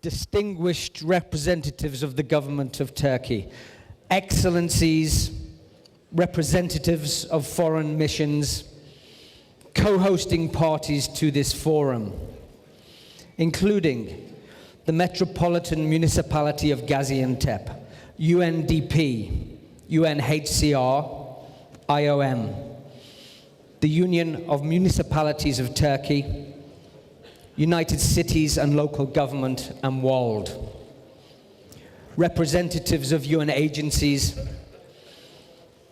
distinguished representatives of the government of Turkey, excellencies, representatives of foreign missions, co-hosting parties to this forum, including the Metropolitan Municipality of Gaziantep, UNDP, UNHCR, IOM, the Union of Municipalities of Turkey, United Cities and Local Government, and WALD, representatives of UN agencies,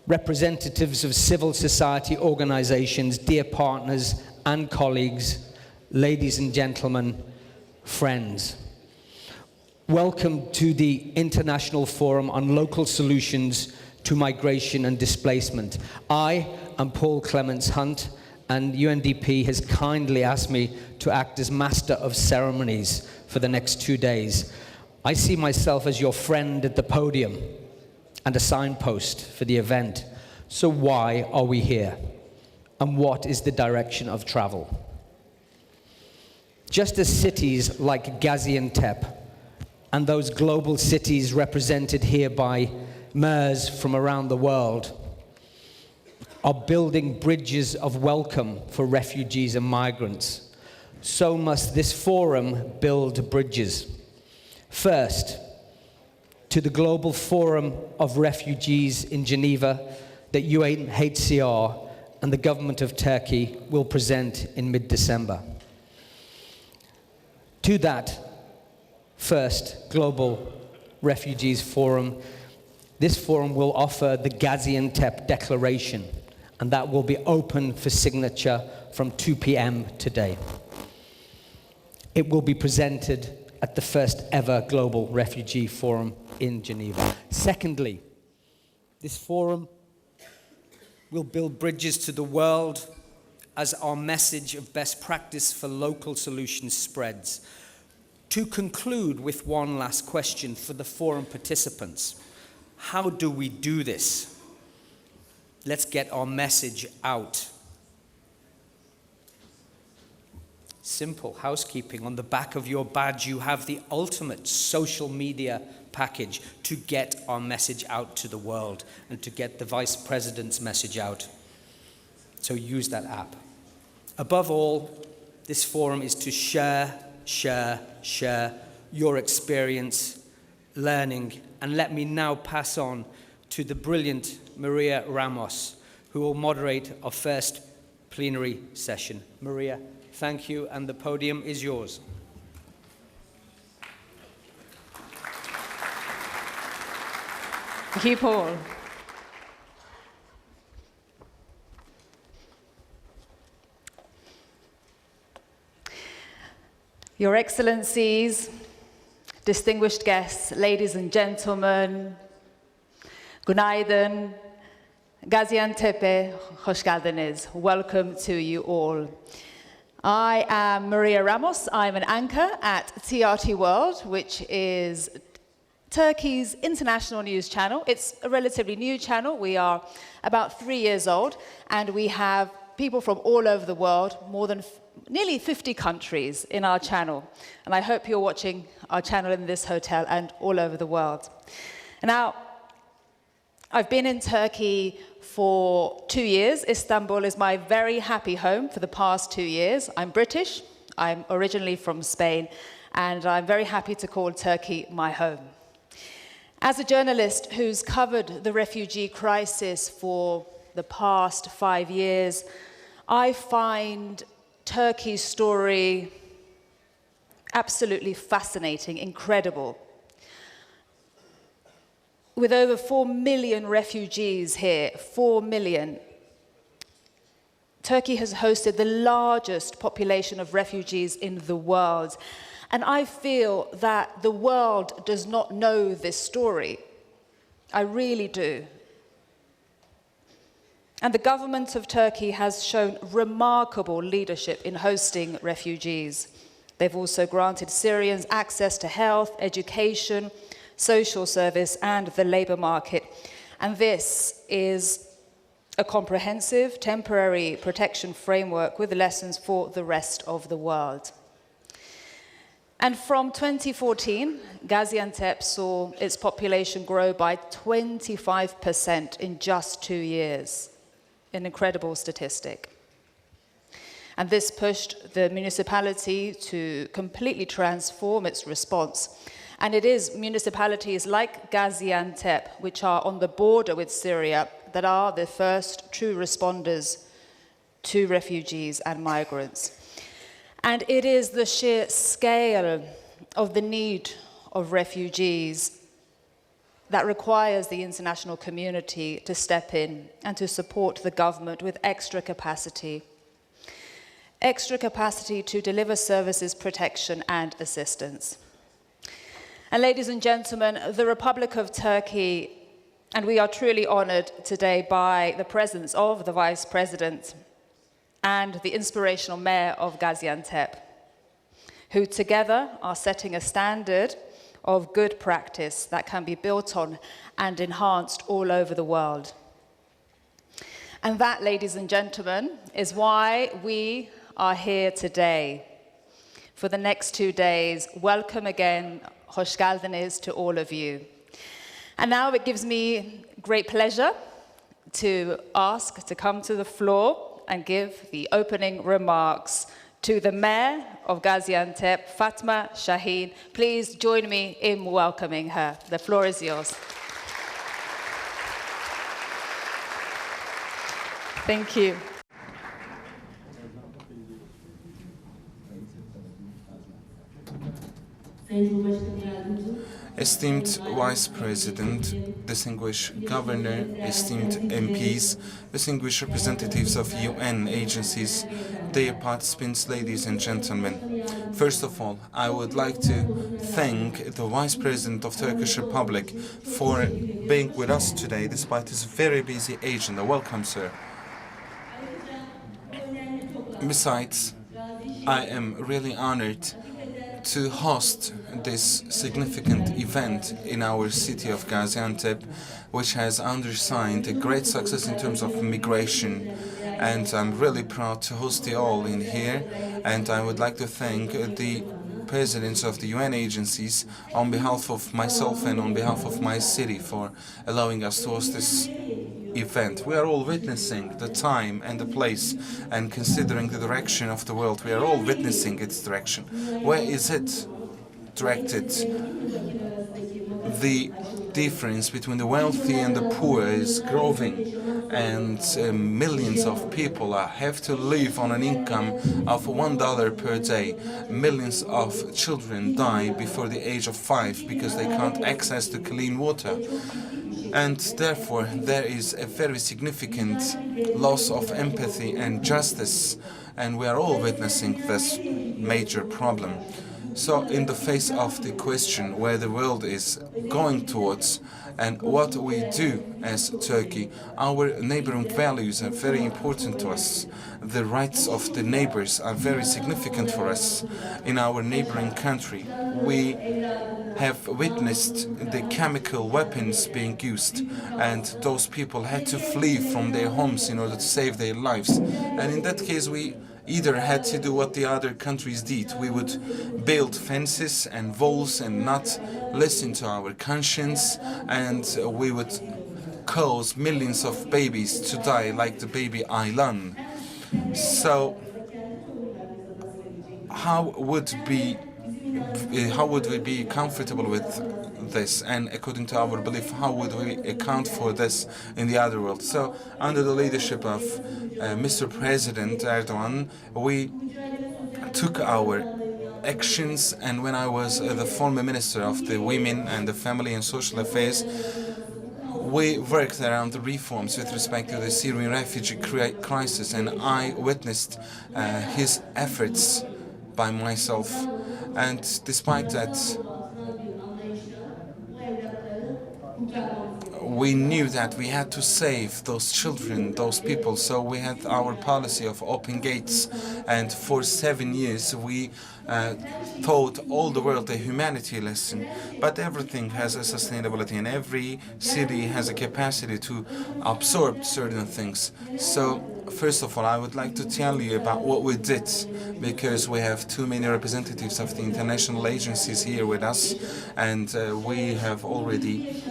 representatives of civil society organizations, dear partners and colleagues, ladies and gentlemen, friends. Welcome to the International Forum on Local Solutions to Migration and Displacement. I am Paul Clements-Hunt, and UNDP has kindly asked me to act as Master of Ceremonies for the next 2 days. I see myself as your friend at the podium and a signpost for the event. So why are we here? And what is the direction of travel? Just as cities like Gaziantep and those global cities represented here by mayors from around the world are building bridges of welcome for refugees and migrants, so must this forum build bridges. First, to the Global Forum of Refugees in Geneva that UNHCR and the government of Turkey will present in mid-December. To that first Global Refugees Forum, this forum will offer the Gaziantep Declaration, and that will be open for signature from 2 p.m. today. It will be presented at the first ever Global Refugee Forum in Geneva. Secondly, this forum will build bridges to the world as our message of best practice for local solutions spreads. To conclude with one last question for the forum participants, how do we do this? Let's get our message out. Simple housekeeping. On the back of your badge, you have the ultimate social media package to get our message out to the world and to get the Vice President's message out. So use that app. Above all, this forum is to share your experience, learning, and let me now pass on to the brilliant Maria Ramos, who will moderate our first plenary session. Maria, thank you, and the podium is yours. Thank you, Paul. Your Excellencies, distinguished guests, ladies and gentlemen, Günaydın, Gaziantep'e hoş geldiniz. Welcome to you all. I am Maria Ramos. I'm an anchor at TRT World, which is Turkey's international news channel. It's a relatively new channel. We are about 3 years old, and we have people from all over the world, more than nearly 50 countries in our channel. And I hope you're watching our channel in this hotel and all over the world. Now, I've been in Turkey for 2 years. Istanbul is my very happy home for the past 2 years. I'm British. I'm originally from Spain, and I'm very happy to call Turkey my home. As a journalist who's covered the refugee crisis for the past 5 years, I find Turkey's story absolutely fascinating, incredible. With over 4 million refugees here, 4 million, Turkey has hosted the largest population of refugees in the world. And I feel that the world does not know this story. I really do. And the government of Turkey has shown remarkable leadership in hosting refugees. They've also granted Syrians access to health, education, social service, and the labor market. And this is a comprehensive temporary protection framework with lessons for the rest of the world. And from 2014, Gaziantep saw its population grow by 25% in just 2 years. An incredible statistic. And this pushed the municipality to completely transform its response. And it is municipalities like Gaziantep, which are on the border with Syria, that are the first true responders to refugees and migrants. And it is the sheer scale of the need of refugees that requires the international community to step in and to support the government with extra capacity to deliver services, protection and assistance. And ladies and gentlemen, the Republic of Turkey, and we are truly honored today by the presence of the Vice President and the inspirational Mayor of Gaziantep, who together are setting a standard of good practice that can be built on and enhanced all over the world. And that, ladies and gentlemen, is why we are here today. For the next 2 days, welcome again, hoş geldiniz to all of you. And now it gives me great pleasure to ask to come to the floor and give the opening remarks to the Mayor of Gaziantep, Fatma Şahin. Please join me in welcoming her. The floor is yours. Thank you. Esteemed Vice President, distinguished Governor, esteemed MPs, distinguished representatives of UN agencies, dear participants, ladies and gentlemen. First of all, I would like to thank the Vice President of Turkish Republic for being with us today despite his very busy agenda. Welcome, sir. Besides, I am really honored to host this significant event in our city of Gaziantep, which has undersigned a great success in terms of migration. And I'm really proud to host you all in here. And I would like to thank the presidents of the UN agencies on behalf of myself and on behalf of my city for allowing us to host this event. We are all witnessing the time and the place, and considering the direction of the world, we are all witnessing its direction. Where is it directed? The difference between the wealthy and the poor is growing, and millions of people have to live on an income of $1 per day. Millions of children die before the age of 5 because they can't access to clean water. And therefore, there is a very significant loss of empathy and justice, and we are all witnessing this major problem. So, in the face of the question where the world is going towards and what we do as Turkey, our neighboring values are very important to us. The rights of the neighbors are very significant for us. In our neighboring country, we have witnessed the chemical weapons being used, and those people had to flee from their homes in order to save their lives. And in that case, we either had to do what the other countries did. We would build fences and walls and not listen to our conscience, and we would cause millions of babies to die like the baby Aylan. So how would we be comfortable with this? And according to our belief, how would we account for this in the other world? So, under the leadership of Mr. President Erdogan, we took our actions, and when I was the former Minister of the Women and the Family and Social Affairs, we worked around the reforms with respect to the Syrian refugee crisis, and I witnessed his efforts by myself. And despite that, we knew that we had to save those children, those people, so we had our policy of open gates, and for 7 years we taught all the world a humanity lesson. But everything has a sustainability, and every city has a capacity to absorb certain things. So First of all, I would like to tell you about what we did, because we have too many representatives of the international agencies here with us, and we have already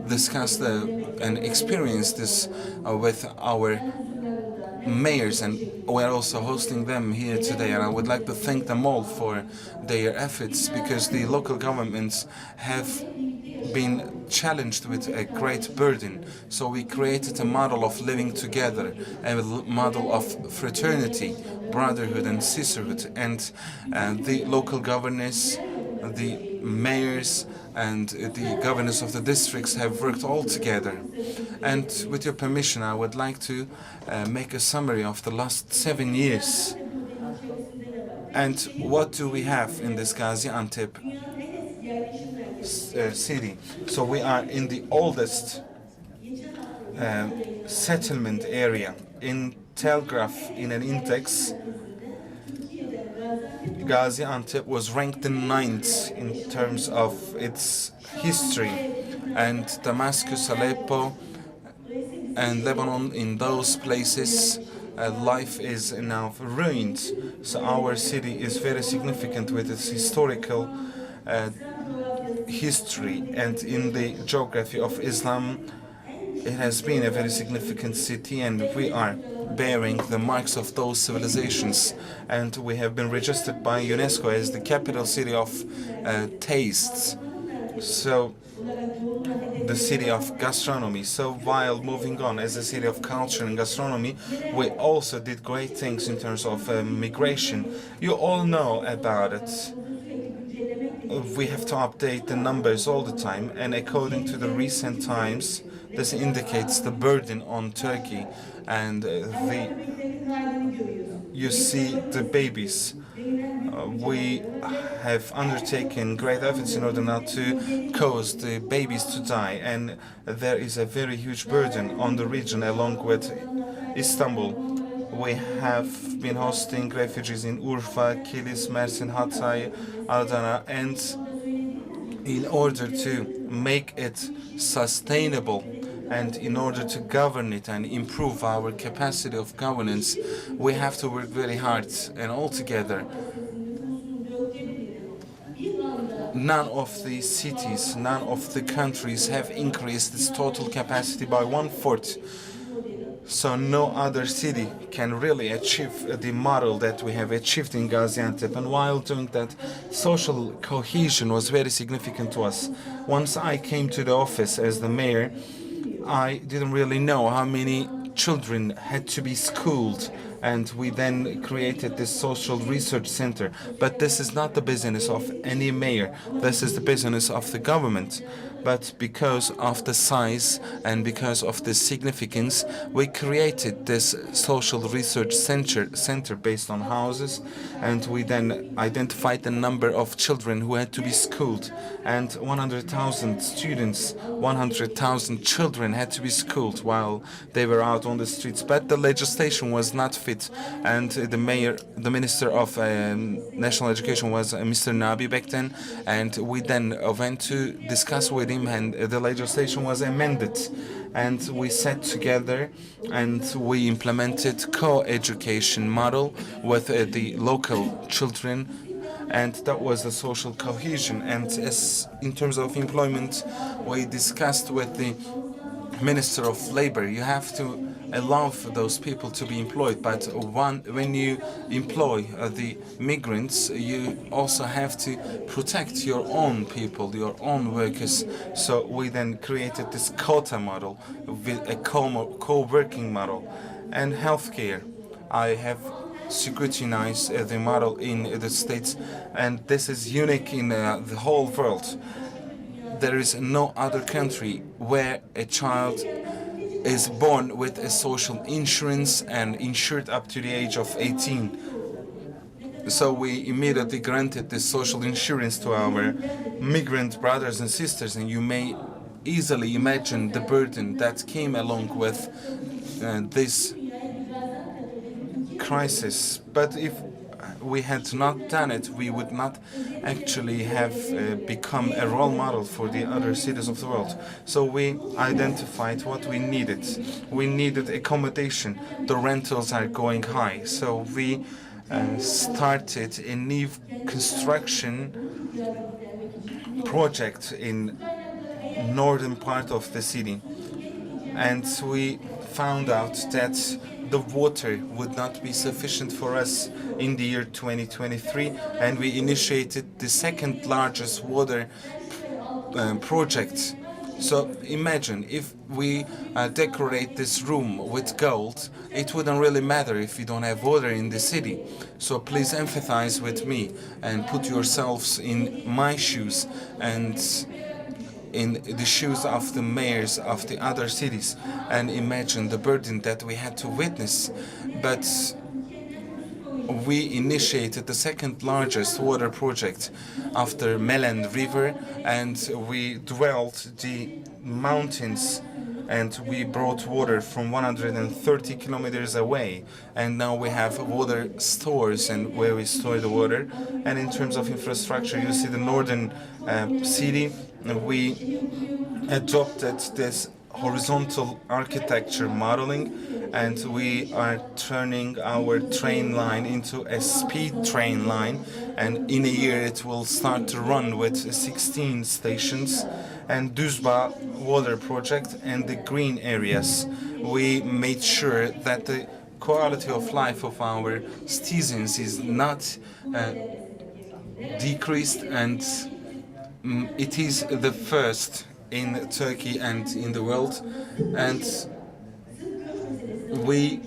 discussed and experienced this with our mayors, and we're also hosting them here today, and I would like to thank them all for their efforts, because the local governments have been challenged with a great burden. So we created a model of living together, a model of fraternity, brotherhood and sisterhood, and the local governors, the mayors and the governors of the districts have worked all together. And with your permission, I would like to make a summary of the last 7 years. And what do we have in this Gaziantep city? So we are in the oldest settlement area. In Telegraph, in an index, Gaziantep was ranked in 9th in terms of its history, and Damascus, Aleppo, and Lebanon, in those places, life is now ruined. So our city is very significant with its historical history, and in the geography of Islam, it has been a very significant city, and we are bearing the marks of those civilizations, and we have been registered by UNESCO as the capital city of tastes, so the city of gastronomy. So while moving on as a city of culture and gastronomy, we also did great things in terms of migration. You all know about it. We have to update the numbers all the time, and according to the recent times, this indicates the burden on Turkey, and you see the babies. We have undertaken great efforts in order not to cause the babies to die, and there is a very huge burden on the region along with Istanbul. We have been hosting refugees in Urfa, Kilis, Mersin, Hatay, Adana, and in order to make it sustainable and in order to govern it and improve our capacity of governance, we have to work very hard and all together. None of the cities, none of the countries have increased its total capacity by 1/4. So no other city can really achieve the model that we have achieved in Gaziantep. And while doing that, social cohesion was very significant to us. Once I came to the office as the mayor, I didn't really know how many children had to be schooled, and we then created this social research center. But this is not the business of any mayor, this is the business of the government. But because of the size and because of the significance, we created this social research center based on houses, and we then identified the number of children who had to be schooled, and 100,000 students, 100,000 children had to be schooled while they were out on the streets. But the legislation was not fit, and the minister of national education was Mr. Nabi back then, and we then went to discuss with him, and the legislation was amended, and we sat together and we implemented co-education model with the local children, and that was the social cohesion. And as in terms of employment, we discussed with the Minister of Labor, you have to allow for those people to be employed, but when you employ the migrants, you also have to protect your own people, your own workers. So we then created this quota model with a co-working model. And healthcare, I have scrutinized the model in the States, and this is unique in the whole world. There is no other country where a child is born with a social insurance and insured up to the age of 18. So we immediately granted this social insurance to our migrant brothers and sisters, and you may easily imagine the burden that came along with this crisis. But if we had not done it, we would not actually have become a role model for the other cities of the world. So we identified what we needed. We needed accommodation. The rentals are going high. So we started a new construction project in northern part of the city. And we found out that the water would not be sufficient for us in the year 2023, and we initiated the second largest water project. So imagine if we decorate this room with gold, it wouldn't really matter if we don't have water in the city. So please empathize with me and put yourselves in my shoes and in the shoes of the mayors of the other cities, and imagine the burden that we had to witness. But we initiated the second largest water project after Melen River, and we dwelled the mountains, and we brought water from 130 kilometers away, and now we have water stores and where we store the water. And in terms of infrastructure, you see the northern city, we adopted this horizontal architecture modeling, and we are turning our train line into a speed train line, and in a year it will start to run with 16 stations. And Düzba water project and the green areas, we made sure that the quality of life of our citizens is not decreased, and it is the first in Turkey and in the world. And we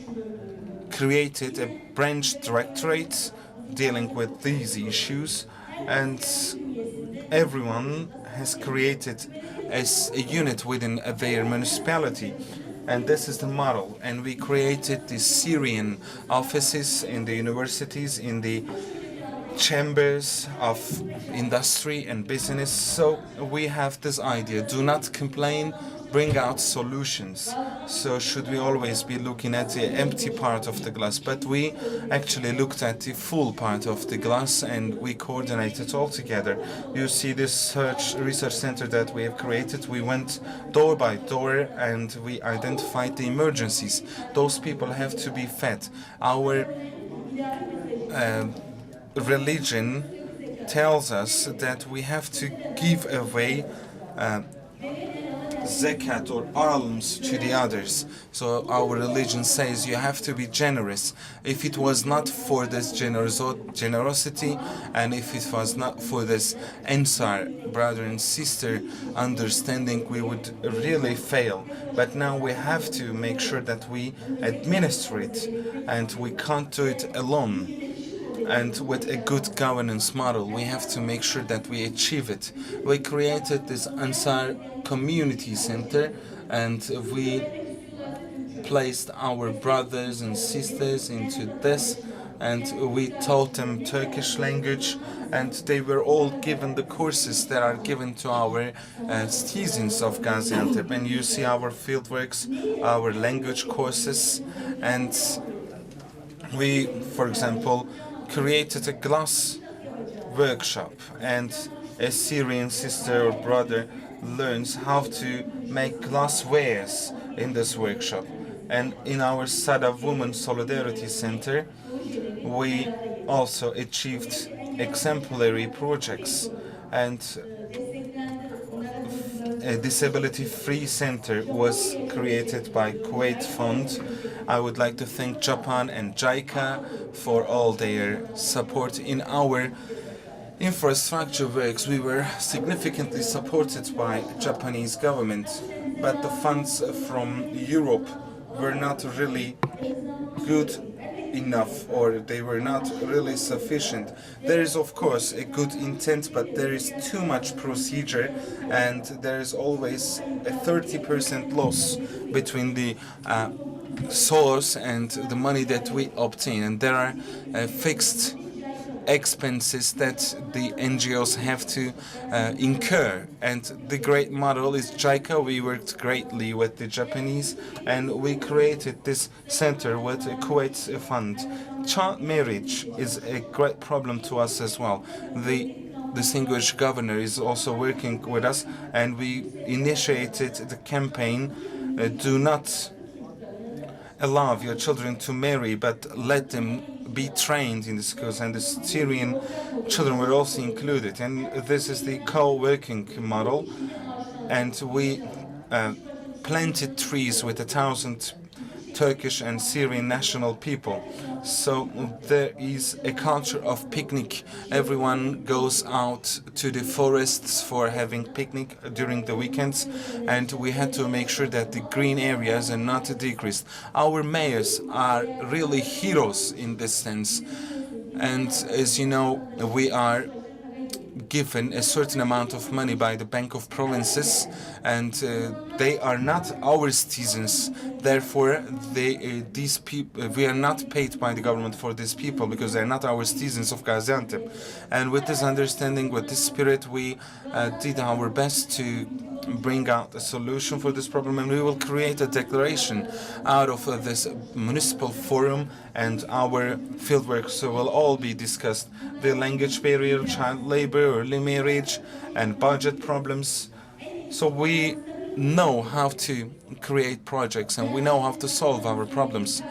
created a branch directorate dealing with these issues, and everyone has created as a unit within their municipality. And this is the model. And we created the Syrian offices in the universities, in the chambers of industry and business. So we have this idea: do not complain, bring out solutions. So should we always be looking at the empty part of the glass? But we actually looked at the full part of the glass, and we coordinated all together. You see this research center that we have created. We went door by door and we identified the emergencies. Those people have to be fed. Our religion tells us that we have to give away zakat or alms to the others. So our religion says you have to be generous. If it was not for this generosity, and if it was not for this Ansar brother and sister understanding, we would really fail. But now we have to make sure that we administer it, and we can't do it alone. And with a good governance model, we have to make sure that we achieve it. We created this Ansar Community Center, and we placed our brothers and sisters into this, and we taught them Turkish language, and they were all given the courses that are given to our citizens of Gaziantep. And you see our fieldworks, our language courses, and we, for example, created a glass workshop, and a Syrian sister or brother learns how to make glasswares in this workshop. And in our Sada Women Solidarity Center, we also achieved exemplary projects, and a disability-free center was created by Kuwait Fund. I would like to thank Japan and JICA for all their support in our infrastructure works. We were significantly supported by Japanese government, but the funds from Europe were not really good enough, or they were not really sufficient. There is of course a good intent, but there is too much procedure, and there is always a 30% loss between the source and the money that we obtain, and there are fixed expenses that the NGOs have to incur. And the great model is JICA. We worked greatly with the Japanese, and we created this center with a Kuwait fund. Child marriage is a great problem to us as well. The distinguished governor is also working with us, and we initiated the campaign, do not allow your children to marry, but let them be trained in the schools, and the Syrian children were also included. And this is the co-working model, and we planted trees with 1,000 Turkish and Syrian national people. So there is a culture of picnic. Everyone goes out to the forests for having picnic during the weekends, and we had to make sure that the green areas are not decreased. Our mayors are really heroes in this sense, and as you know, we are given a certain amount of money by the Bank of Provinces, and they are not our citizens. Therefore, these people, we are not paid by the government for these people because they are not our citizens of Gaziantep. And with this understanding, with this spirit, we did our best to bring out a solution for this problem, and we will create a declaration out of this municipal forum, and our fieldwork will all be discussed. The language barrier, child labor, early marriage, and budget problems. So we know how to create projects, and we know how to solve our problems.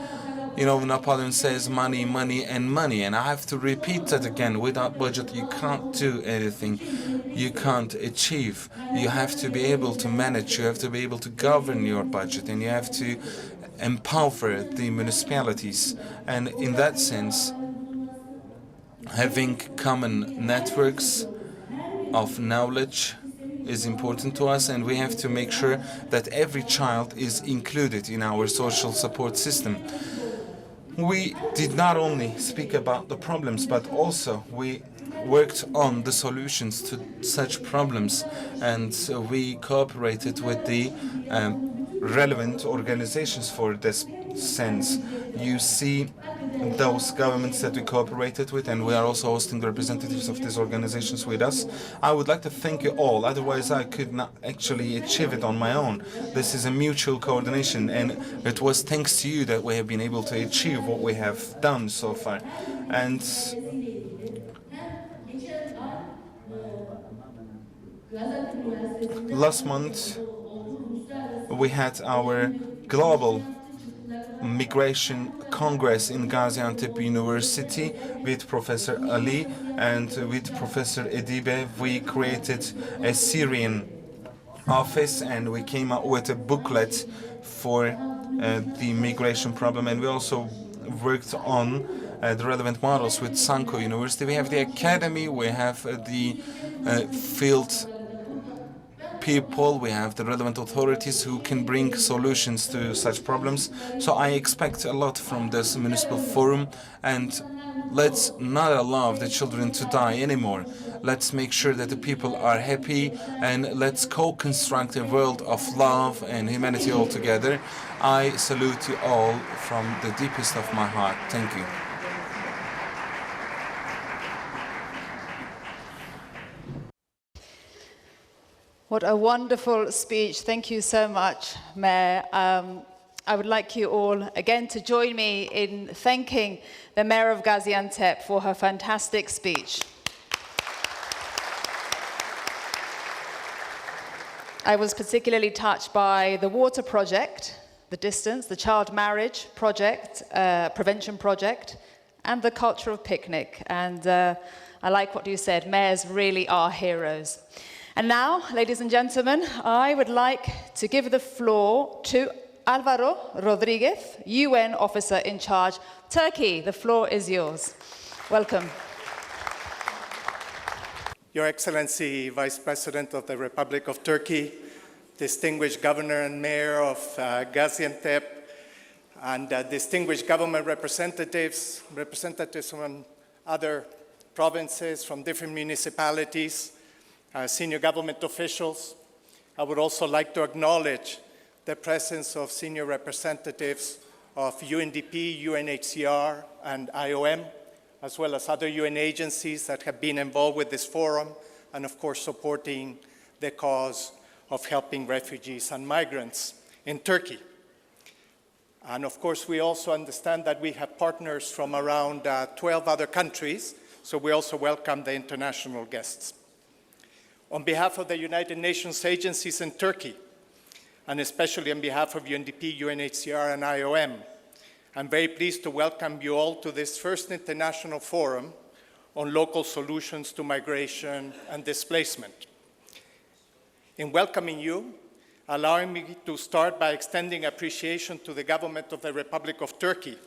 You know, Napoleon says money, money, and money, and I have to repeat that again. Without budget, you can't do anything. You can't achieve. You have to be able to manage. You have to be able to govern your budget, and you have to empower the municipalities. And in that sense, having common networks of knowledge is important to us, and we have to make sure that every child is included in our social support system. We did not only speak about the problems, but also we worked on the solutions to such problems, and we cooperated with the relevant organizations for this sense. You see those governments that we cooperated with, and we are also hosting representatives of these organizations with us. I would like to thank you all, otherwise I could not actually achieve it on my own. This is a mutual coordination, and it was thanks to you that we have been able to achieve what we have done so far. And last month we had our global Migration Congress in Gaziantep University with Professor Ali and with Professor Edibe. We created a Syrian office, and we came out with a booklet for the migration problem, and we also worked on the relevant models with Sanko University. We have the academy, we have the field people, we have the relevant authorities who can bring solutions to such problems. So I expect a lot from this municipal forum, and let's not allow the children to die anymore. Let's make sure that the people are happy, and let's co-construct a world of love and humanity all together. I salute you all from the deepest of my heart. Thank you. What a wonderful speech. Thank you so much, Mayor. I would like you all again to join me in thanking the Mayor of Gaziantep for her fantastic speech. I was particularly touched by the water project, the distance, the child marriage project, prevention project, and the culture of picnic. And I like what you said, mayors really are heroes. And now, ladies and gentlemen, I would like to give the floor to Alvaro Rodriguez, UN officer in charge. Turkey, the floor is yours. Welcome. Your Excellency, Vice President of the Republic of Turkey, distinguished Governor and Mayor of Gaziantep, and distinguished government representatives from other provinces, from different municipalities, senior government officials. I would also like to acknowledge the presence of senior representatives of UNDP, UNHCR, and IOM, as well as other UN agencies that have been involved with this forum, and of course supporting the cause of helping refugees and migrants in Turkey. And of course, we also understand that we have partners from around 12 other countries, so we also welcome the international guests. On behalf of the United Nations agencies in Turkey, and especially on behalf of UNDP, UNHCR, and IOM, I'm very pleased to welcome you all to this first international forum on local solutions to migration and displacement. In welcoming you, allowing me to start by extending appreciation to the government of the Republic of Turkey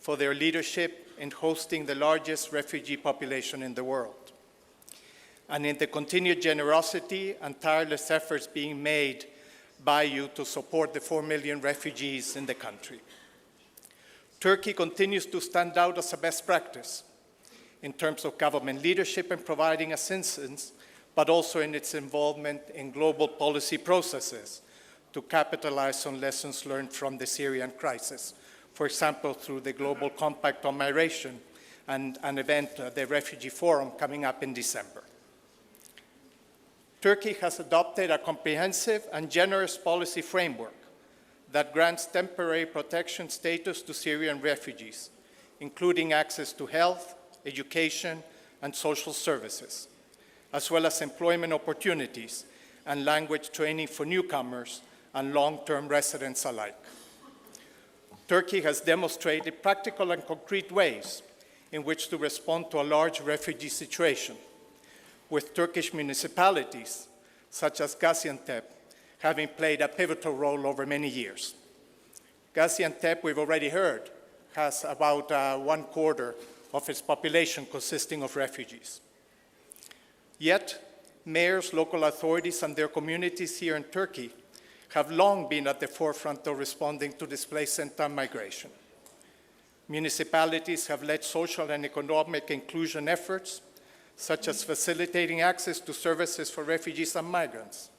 for their leadership in hosting the largest refugee population in the world, and in the continued generosity and tireless efforts being made by you to support the 4 million refugees in the country. Turkey continues to stand out as a best practice in terms of government leadership in providing assistance, but also in its involvement in global policy processes to capitalize on lessons learned from the Syrian crisis. For example, through the Global Compact on Migration and an event, the Refugee Forum, coming up in December. Turkey has adopted a comprehensive and generous policy framework that grants temporary protection status to Syrian refugees, including access to health, education, and social services, as well as employment opportunities and language training for newcomers and long-term residents alike. Turkey has demonstrated practical and concrete ways in which to respond to a large refugee situation, with Turkish municipalities, such as Gaziantep, having played a pivotal role over many years. Gaziantep, we've already heard, has about 1/4 of its population consisting of refugees. Yet, mayors, local authorities, and their communities here in Turkey have long been at the forefront of responding to displacement and migration. Municipalities have led social and economic inclusion efforts, such as facilitating access to services for refugees and migrants,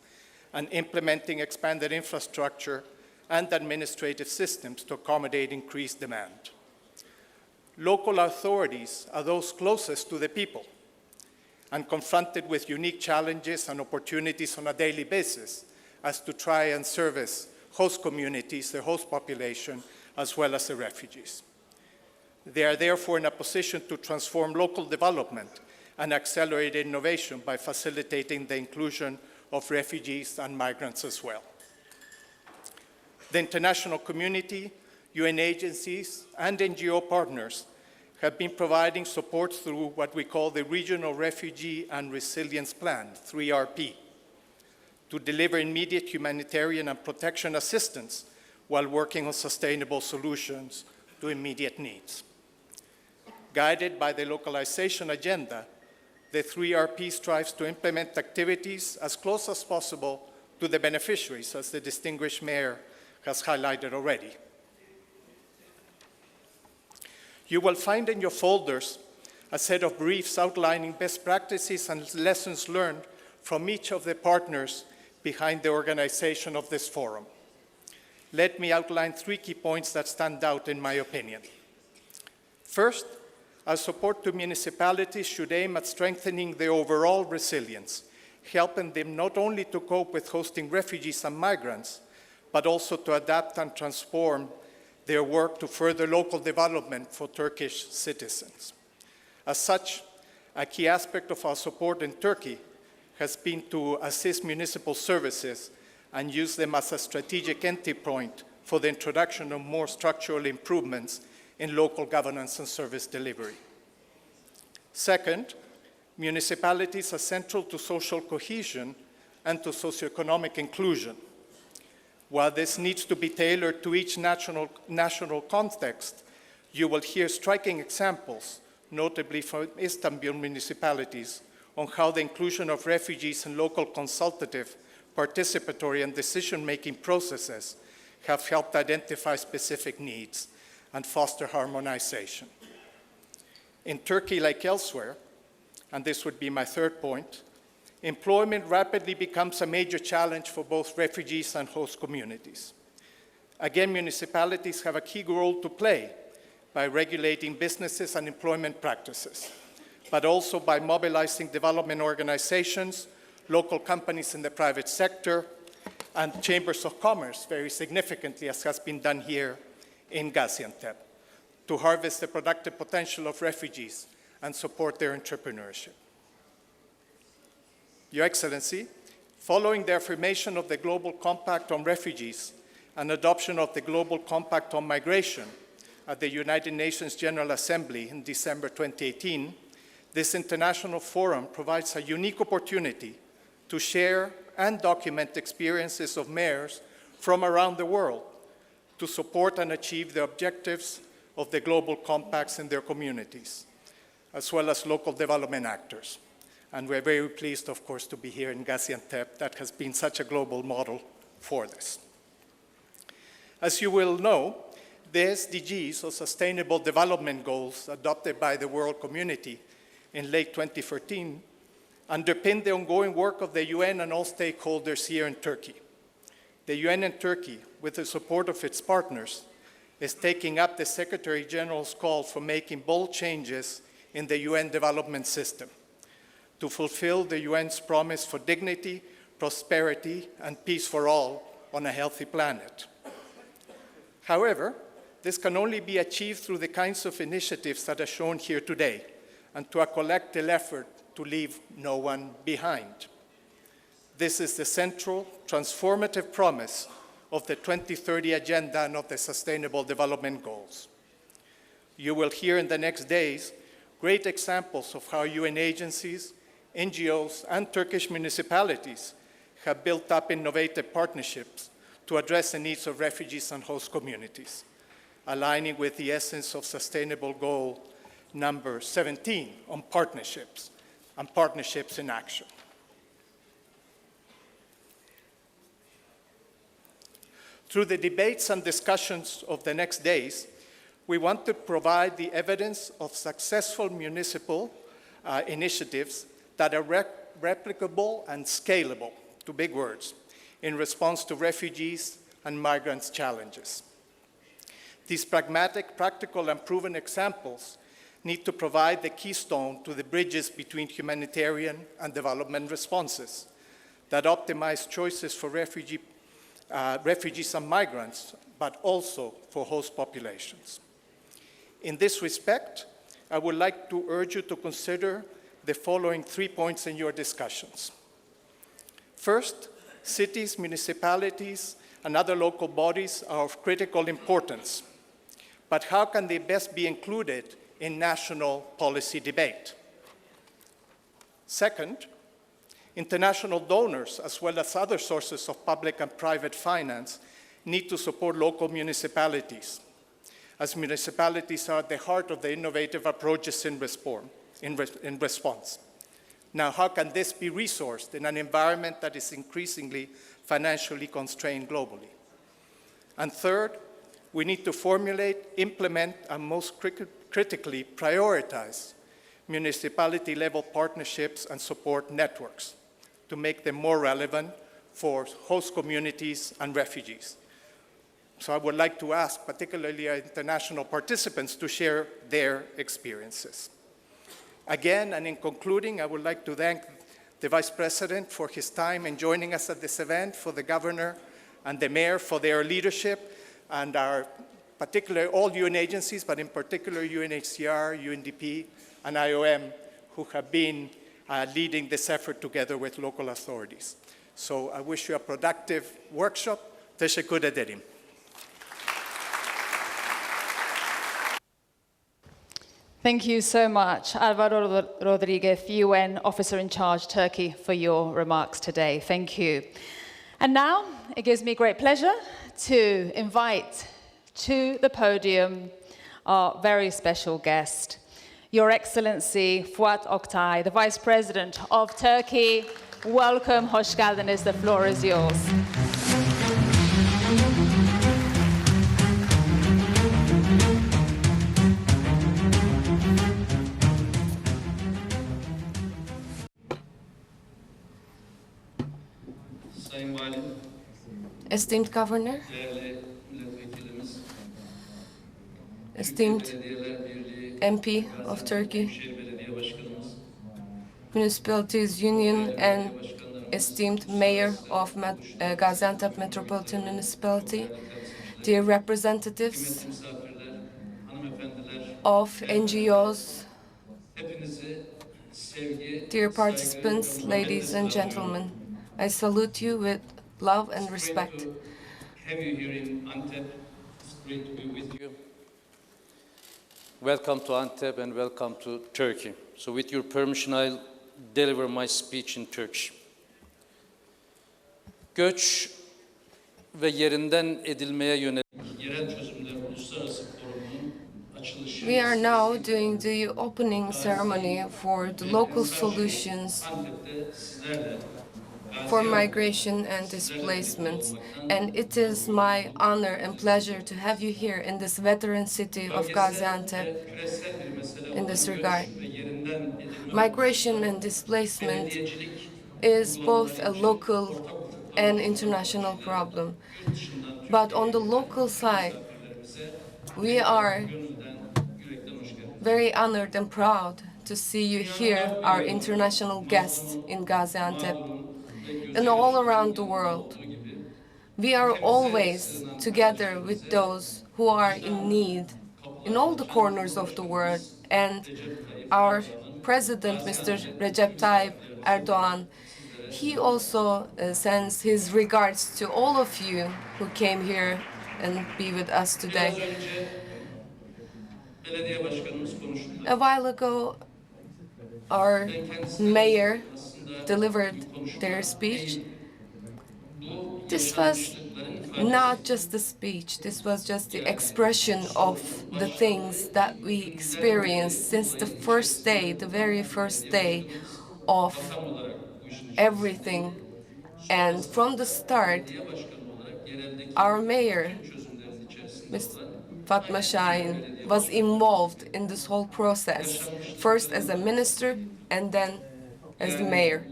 and implementing expanded infrastructure and administrative systems to accommodate increased demand. Local authorities are those closest to the people and confronted with unique challenges and opportunities on a daily basis as to try and service host communities, the host population, as well as the refugees. They are therefore in a position to transform local development and accelerate innovation by facilitating the inclusion of refugees and migrants as well. The international community, UN agencies, and NGO partners have been providing support through what we call the Regional Refugee and Resilience Plan, 3RP, to deliver immediate humanitarian and protection assistance while working on sustainable solutions to immediate needs. Guided by the localization agenda, the 3RP strives to implement activities as close as possible to the beneficiaries, as the distinguished mayor has highlighted already. You will find in your folders a set of briefs outlining best practices and lessons learned from each of the partners behind the organization of this forum. Let me outline 3 key points that stand out in my opinion. First, our support to municipalities should aim at strengthening their overall resilience, helping them not only to cope with hosting refugees and migrants, but also to adapt and transform their work to further local development for Turkish citizens. As such, a key aspect of our support in Turkey has been to assist municipal services and use them as a strategic entry point for the introduction of more structural improvements in local governance and service delivery. Second, municipalities are central to social cohesion and to socioeconomic inclusion. While this needs to be tailored to each national context, you will hear striking examples, notably from Istanbul municipalities, on how the inclusion of refugees in local consultative, participatory, and decision-making processes have helped identify specific needs and foster harmonization. In Turkey, like elsewhere, and this would be my third point, employment rapidly becomes a major challenge for both refugees and host communities. Again, municipalities have a key role to play by regulating businesses and employment practices, but also by mobilizing development organizations, local companies in the private sector, and chambers of commerce, very significantly, as has been done here in Gaziantep, to harvest the productive potential of refugees and support their entrepreneurship. Your Excellency, following the affirmation of the Global Compact on Refugees and adoption of the Global Compact on Migration at the United Nations General Assembly in December 2018, this international forum provides a unique opportunity to share and document experiences of mayors from around the world to support and achieve the objectives of the global compacts in their communities, as well as local development actors. And we're very pleased, of course, to be here in Gaziantep. That has been such a global model for this. As you will know, the SDGs, or Sustainable Development Goals, adopted by the world community in late 2014, underpin the ongoing work of the UN and all stakeholders here in Turkey. The UN and Turkey, with the support of its partners, is taking up the Secretary General's call for making bold changes in the UN development system to fulfill the UN's promise for dignity, prosperity, and peace for all on a healthy planet. However, this can only be achieved through the kinds of initiatives that are shown here today, and to a collective effort to leave no one behind. This is the central, transformative promise of the 2030 Agenda and of the Sustainable Development Goals. You will hear in the next days great examples of how UN agencies, NGOs, and Turkish municipalities have built up innovative partnerships to address the needs of refugees and host communities, aligning with the essence of Sustainable Goal number 17 on partnerships and partnerships in action. Through the debates and discussions of the next days, we want to provide the evidence of successful municipal initiatives that are replicable and scalable, two big words, in response to refugees and migrants' challenges. These pragmatic, practical, and proven examples need to provide the keystone to the bridges between humanitarian and development responses that optimize choices for refugees and migrants, but also for host populations. In this respect, I would like to urge you to consider the following 3 points in your discussions. First, cities, municipalities, and other local bodies are of critical importance, but how can they best be included in national policy debate? Second, international donors, as well as other sources of public and private finance, need to support local municipalities, as municipalities are at the heart of the innovative approaches in response. Now, how can this be resourced in an environment that is increasingly financially constrained globally? And third, we need to formulate, implement, and most critically prioritize municipality-level partnerships and support networks to make them more relevant for host communities and refugees. So I would like to ask particularly our international participants to share their experiences. Again, and in concluding, I would like to thank the Vice President for his time in joining us at this event, for the Governor and the Mayor for their leadership, and all UN agencies, but in particular UNHCR, UNDP, and IOM, who have been leading this effort together with local authorities. So I wish you a productive workshop. Teşekkür ederim. Thank you so much, Alvaro Rodriguez, UN Officer in Charge, Turkey, for your remarks today. Thank you. And now, it gives me great pleasure to invite to the podium our very special guest, Your Excellency Fuat Oktay, the Vice President of Turkey. Welcome, hoş geldiniz, the floor is yours. Sayın Valim, Esteemed Governor, değerli milletvekilimiz, esteemed MP of Turkey, Municipalities Union, and esteemed Mayor of Gaziantep Metropolitan Municipality, dear representatives of NGOs, dear participants, ladies and gentlemen, I salute you with love and respect. Have you here in Antep. It's great to be with you. Welcome to Antep and welcome to Turkey. So with your permission, I'll deliver my speech in Turkish. Göç ve yerinden edilmeye yönelik yerel çözümler uluslararası forumunun açılışı. We are now doing the opening ceremony for the local solutions Antep'te sizlerle for migration and displacement. And it is my honor and pleasure to have you here in this veteran city of Gaziantep küresel bir mesele in olan this göç regard. ve yerinden edilme Migration and displacement belediyecilik is both a local and international problem. But on the local side, we are very honored and proud to see you here, our international guests in Gaziantep and all around the world. We are always together with those who are in need in all the corners of the world. And our President, Mr. Recep Tayyip Erdogan, he also sends his regards to all of you who came here and be with us today. belediye başkanımız konuştu. A while ago, our mayor delivered their speech. This was not just a speech, this was just the expression of the things that we experienced since the first day, the very first day of everything. And from the start, our mayor, Ms. Fatma Şahin, was involved in this whole process, first as a minister and then as the mayor.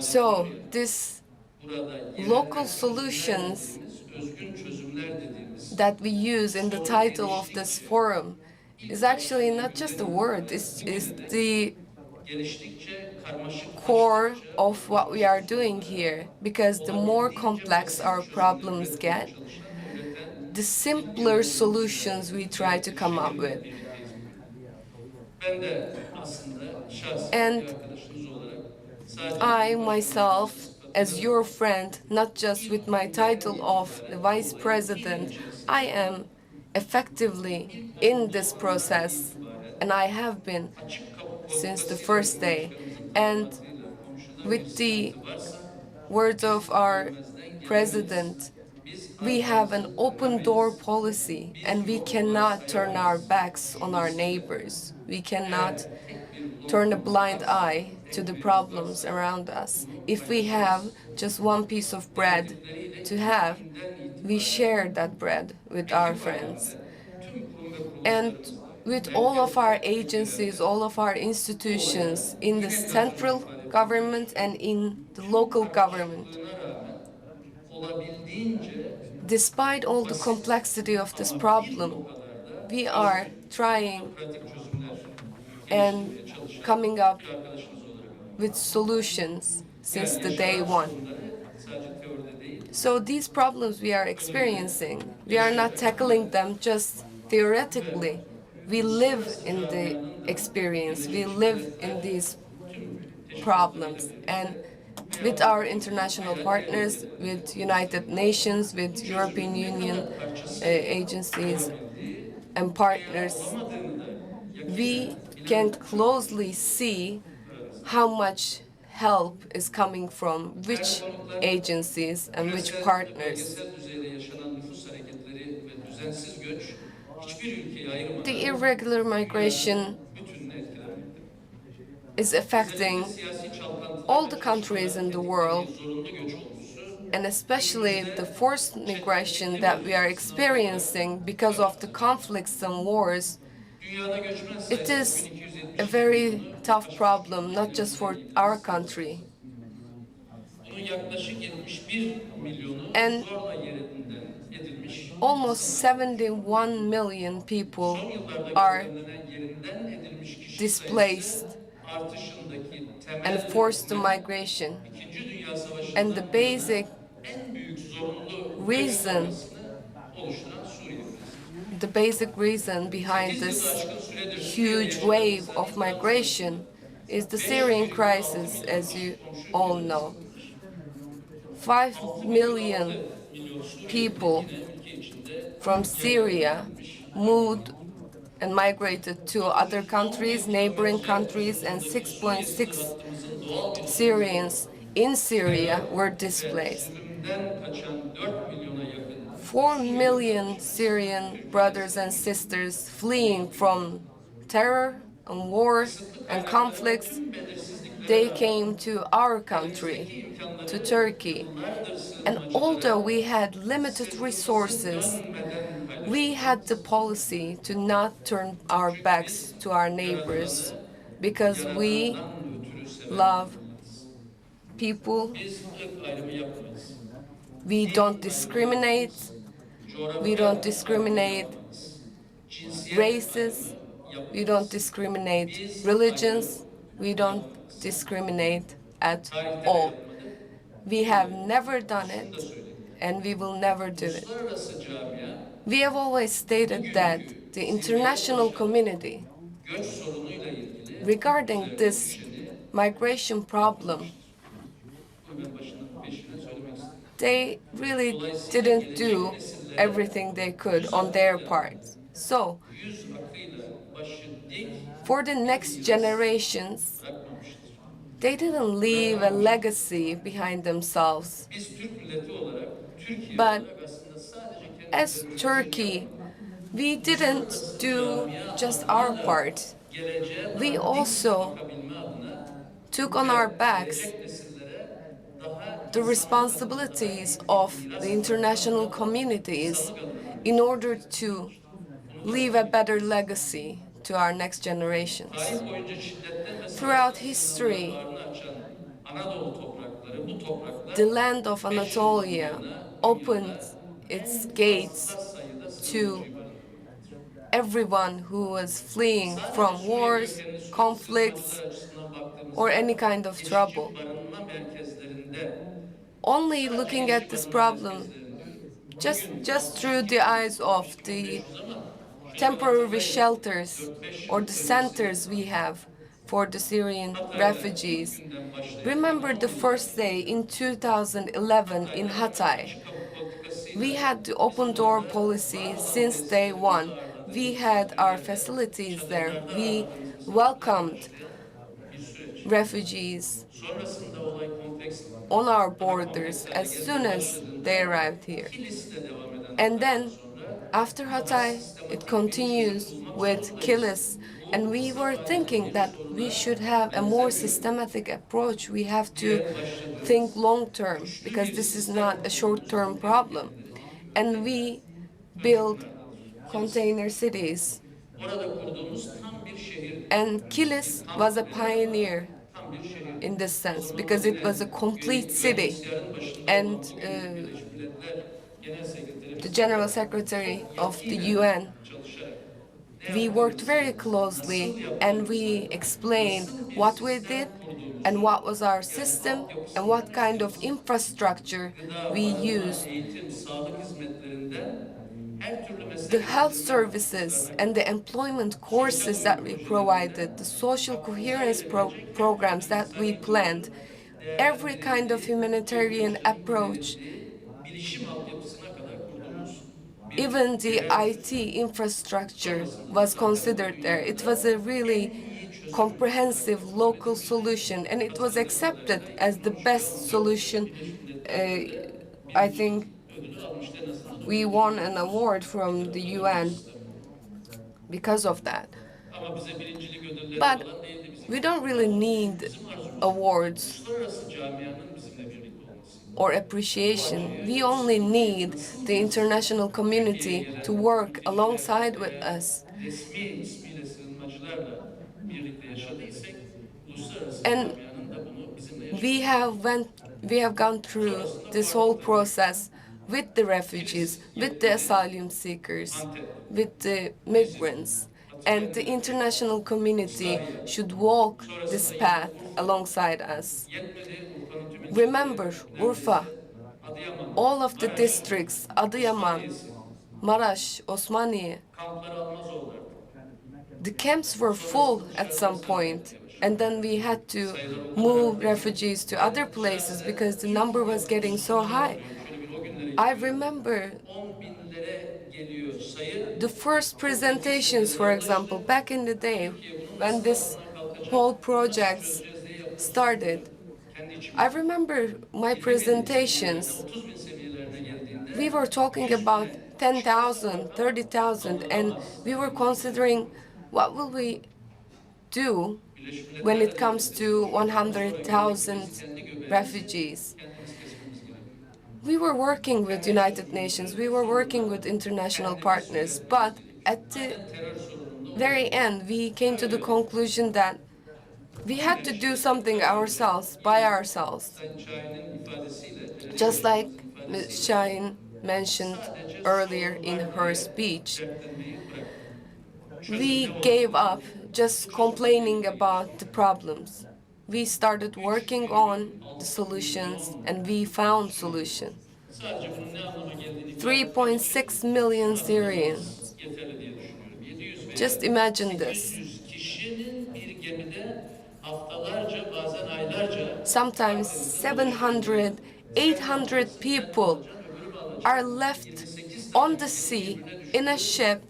So this local solutions that we use in the title of this forum is actually not just a word, it's the core of what we are doing here, because the more complex our problems get, the simpler solutions we try to come up with. And I myself, as your friend, not just with my title of the Vice President, I am effectively in this process, and I have been since the first day. And with the words of our President, we have an open door policy, and we cannot turn our backs on our neighbors. We cannot turn a blind eye to the problems around us. If we have just one piece of bread to have, we share that bread with our friends. And with all of our agencies, all of our institutions in the central government and in the local government, despite all the complexity of this problem, we are trying and coming up with solutions since the day one. So these problems we are experiencing, we are not tackling them just theoretically. We live in the experience, we live in these problems. And with our international partners, with United Nations, with European Union agencies and partners, we can closely see how much help is coming from which agencies and which partners. The irregular migration is affecting all the countries in the world, and especially the forced migration that we are experiencing because of the conflicts and wars. It is a very tough problem, not just for our country. And almost 71 million people are displaced and forced to migration. And the basic reason, behind this huge wave of migration is the Syrian crisis, as you all know. 5 million people from Syria moved and migrated to other countries, neighboring countries, and 6.6 Syrians in Syria were displaced. 4 million Syrian brothers and sisters fleeing from terror and war and conflicts, they came to our country, to Turkey. And although we had limited resources, we had the policy to not turn our backs to our neighbors because we love people. We don't discriminate. We don't discriminate races. We don't discriminate religions. We don't discriminate at all. We have never done it, and we will never do it. We have always stated that the international community, regarding this migration problem, they really didn't do everything they could on their part. So, for the next generations, they didn't leave a legacy behind themselves. But as Turkey, we didn't do just our part. We also took on our backs the responsibilities of the international communities in order to leave a better legacy to our next generations. Throughout history, the land of Anatolia opened its gates to everyone who was fleeing from wars, conflicts, or any kind of trouble. Only looking at this problem just through the eyes of the temporary shelters or the centers we have for the Syrian refugees. Remember the first day in 2011 in Hatay. We had the open door policy since day one. We had our facilities there. We welcomed refugees on our borders as soon as they arrived here. And then, after Hatay, it continues with Kilis. And we were thinking that we should have a more systematic approach. We have to think long-term, because this is not a short-term problem. And we build container cities. And Kilis was a pioneer in this sense, because it was a complete city. And the General Secretary of the UN, we worked very closely and we explained what we did and what was our system and what kind of infrastructure we used. The health services and the employment courses that we provided, the social coherence programs that we planned, every kind of humanitarian approach, even the IT infrastructure was considered there. It was a really comprehensive local solution, and it was accepted as the best solution. I think we won an award from the UN because of that. But we don't really need awards or appreciation. We only need the international community to work alongside with us. And we have gone through this whole process with the refugees, with the asylum seekers, with the migrants. And the international community should walk this path alongside us. Remember, Urfa, all of the districts, Adıyaman, Maraş, Osmaniye, the camps were full at some point, and then we had to move refugees to other places because the number was getting so high. I remember the first presentations, for example, back in the day when this whole project started. I remember my presentations. We were talking about 10,000, 30,000, and we were considering what will we do when it comes to 100,000 refugees. We were working with United Nations, we were working with international partners, but at the very end, we came to the conclusion that we had to do something ourselves, by ourselves. Just like Ms. Şahin mentioned earlier in her speech, we gave up just complaining about the problems. We started working on the solutions, and we found solutions. 3.6 million Syrians. Just imagine this. Sometimes 700, 800 people are left on the sea in a ship,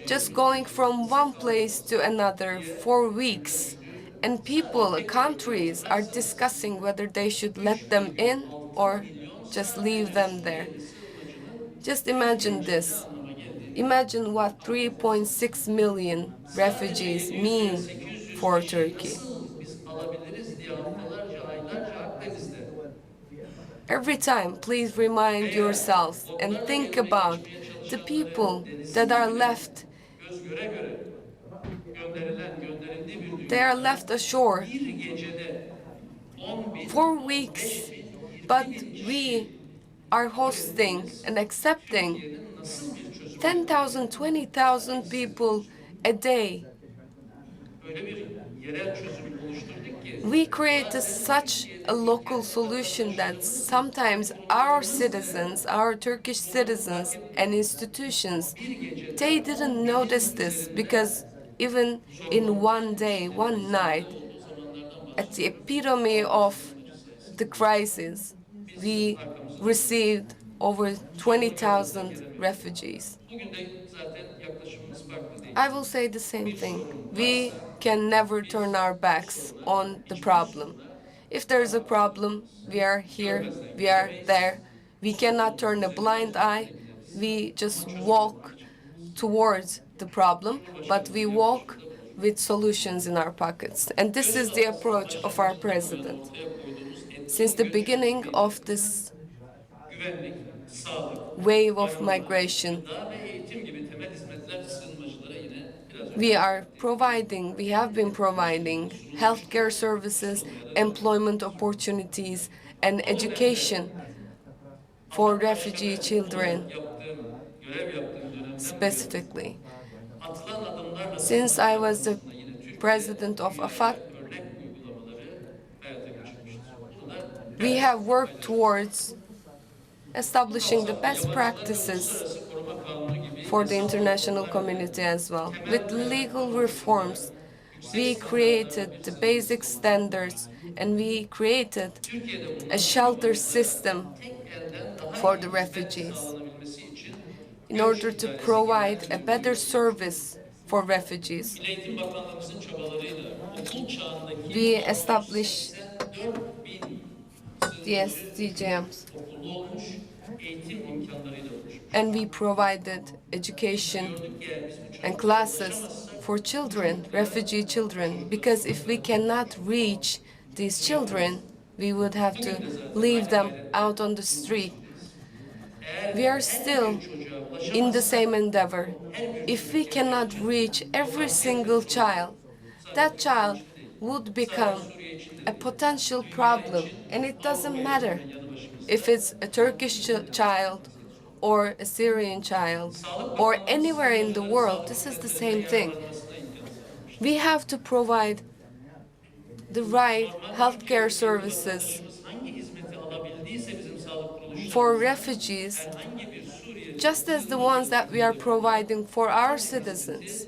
just going from one place to another for weeks. And people, countries, are discussing whether they should let them in or just leave them there. Just imagine this. Imagine what 3.6 million refugees mean for Turkey. Every time, please remind yourselves and think about the people that are left. They are left ashore for weeks, but we are hosting and accepting 10,000, 20,000 people a day. We created such a local solution that sometimes our citizens, our Turkish citizens and institutions, they didn't notice this because even in one day, one night, at the epitome of the crisis, we received over 20,000 refugees. I will say the same thing. We can never turn our backs on the problem. If there is a problem, we are here, we are there. We cannot turn a blind eye. We just walk towards the problem, but we walk with solutions in our pockets. And this is the approach of our president. Since the beginning of this wave of migration, we have been providing healthcare services, employment opportunities, and education for refugee children specifically. Since I was the president of AFAD, we have worked towards establishing the best practices for the international community as well. With legal reforms, we created the basic standards and we created a shelter system for the refugees in order to provide a better service for refugees. We established the SDGs and we provided education and classes for children, refugee children, because if we cannot reach these children, we would have to leave them out on the street. We are still in the same endeavor. If we cannot reach every single child, that child would become a potential problem, and it doesn't matter if it's a Turkish child or a Syrian child or anywhere in the world, this is the same thing. We have to provide the right healthcare services for refugees, just as the ones that we are providing for our citizens.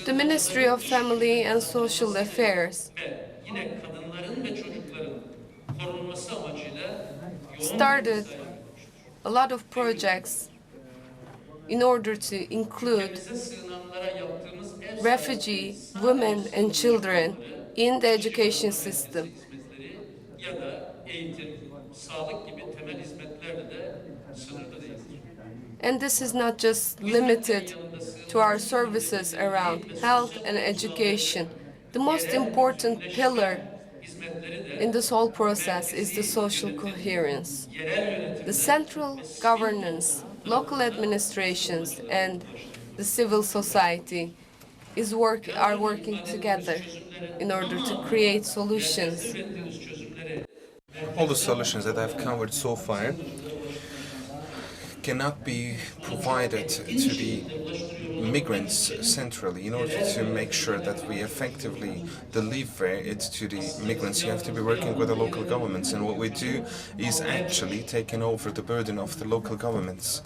The Ministry of Family and Social Affairs started a lot of projects in order to include refugee women and children in the education system. And this is not just limited to our services around health and education. The most important pillar in this whole process is the social coherence. The central governance, local administrations, and the civil society are working together in order to create solutions. All the solutions that I've covered so far cannot be provided to the migrants centrally. In order to make sure that we effectively deliver it to the migrants, you have to be working with the local governments, and what we do is actually taking over the burden of the local governments.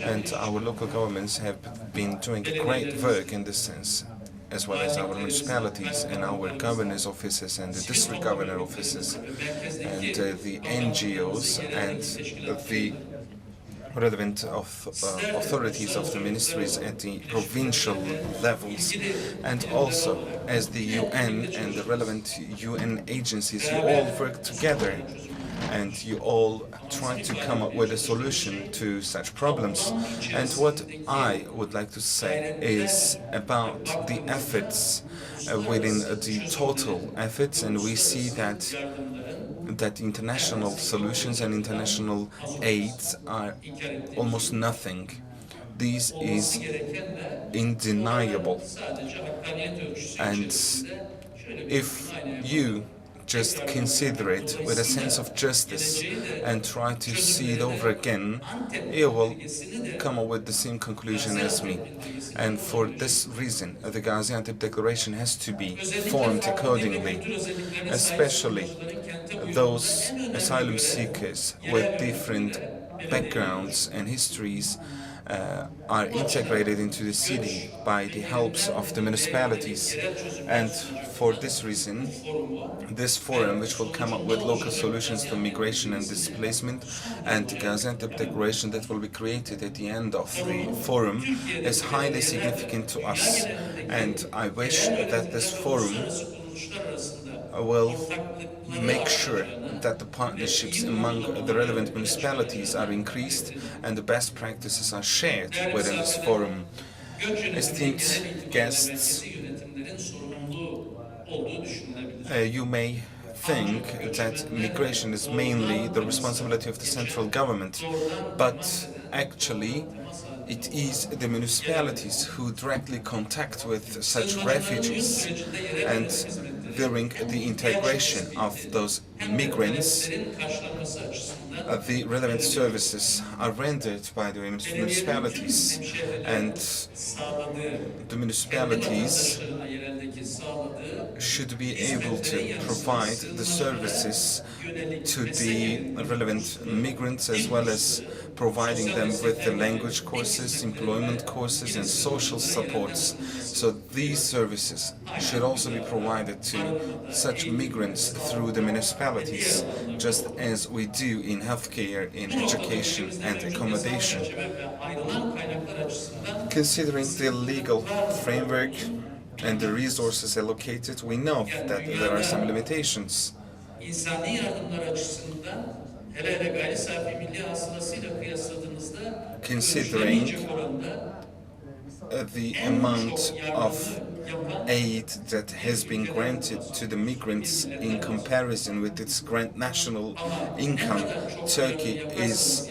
And our local governments have been doing great work in this sense, as well as our municipalities and our governor's offices and the district governor offices and the NGOs and the relevant authorities of the ministries at the provincial levels, and also as the UN and the relevant UN agencies. You all work together and you all try to come up with a solution to such problems. And what I would like to say is about the efforts within the total efforts, and we see that international solutions and international aids are almost nothing. This is undeniable. And if you just consider it with a sense of justice and try to see it over again, you will come up with the same conclusion as me. And for this reason, the Gaziantep Declaration has to be formed accordingly, especially those asylum seekers with different backgrounds and histories are integrated into the city by the helps of the municipalities. And for this reason, this forum, which will come up with local solutions to migration and displacement, and the Gaziantep Declaration that will be created at the end of the forum, is highly significant to us. And I wish that this forum will make sure that the partnerships among the relevant municipalities are increased and the best practices are shared within this forum. Esteemed guests, you may think that migration is mainly the responsibility of the central government, but actually it is the municipalities who directly contact with such refugees, and during the integration of those migrants, the relevant services are rendered by the municipalities, and the municipalities should be able to provide the services to the relevant migrants, as well as providing them with the language courses, employment courses, and social supports. So these services should also be provided to such migrants through the municipalities, just as we do in healthcare, in education and accommodation. Considering the legal framework and the resources allocated, we know that there are some limitations. Considering the amount of aid that has been granted to the migrants in comparison with its national income, Turkey is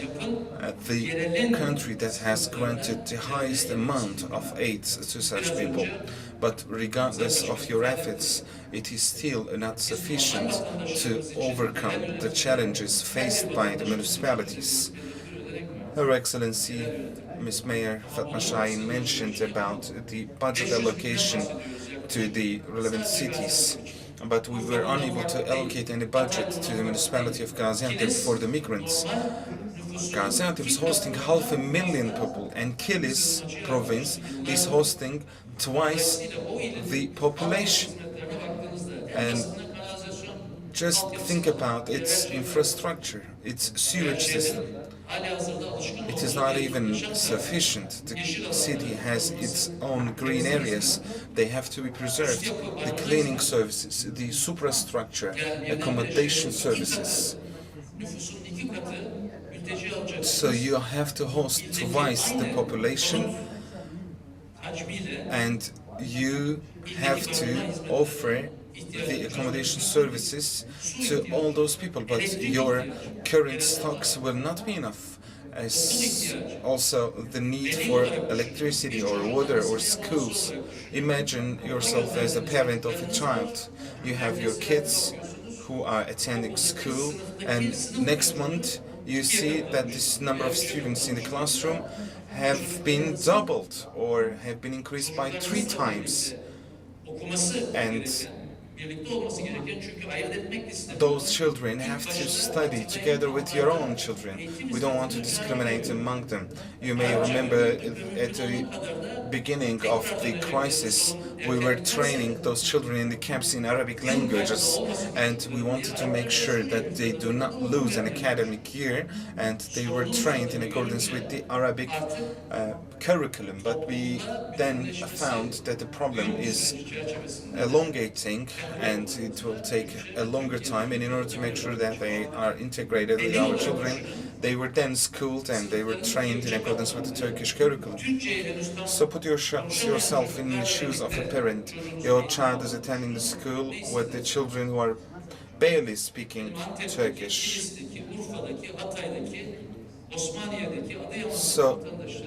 the country that has granted the highest amount of aid to such people. But regardless of your efforts, it is still not sufficient to overcome the challenges faced by the municipalities. Her Excellency, Ms. Mayor Fatma Şahin mentioned about the budget allocation to the relevant cities, but we were unable to allocate any budget to the municipality of Gaziantep for the migrants. Gaziantep is hosting 500,000 people, and Kilis province is hosting twice the population. And just think about its infrastructure, its sewage system. It is not even sufficient. The city has its own green areas. They have to be preserved. The cleaning services, the superstructure, accommodation services. So you have to host twice the population, and you have to offer the accommodation services to all those people, but your current stocks will not be enough. As also the need for electricity or water or schools. Imagine yourself as a parent of a child. You have your kids who are attending school, and next month you see that this number of students in the classroom have been doubled or have been increased by 3 times. And those children have to study together with your own children. We don't want to discriminate among them. You may remember at the beginning of the crisis, we were training those children in the camps in Arabic languages, and we wanted to make sure that they do not lose an academic year, and they were trained in accordance with the Arabic curriculum. But we then found that the problem is elongating, and it will take a longer time, and in order to make sure that they are integrated with our children, they were then schooled and they were trained in accordance with the Turkish curriculum. So put yourself in the shoes of a parent. Your child is attending the school with the children who are barely speaking Turkish. So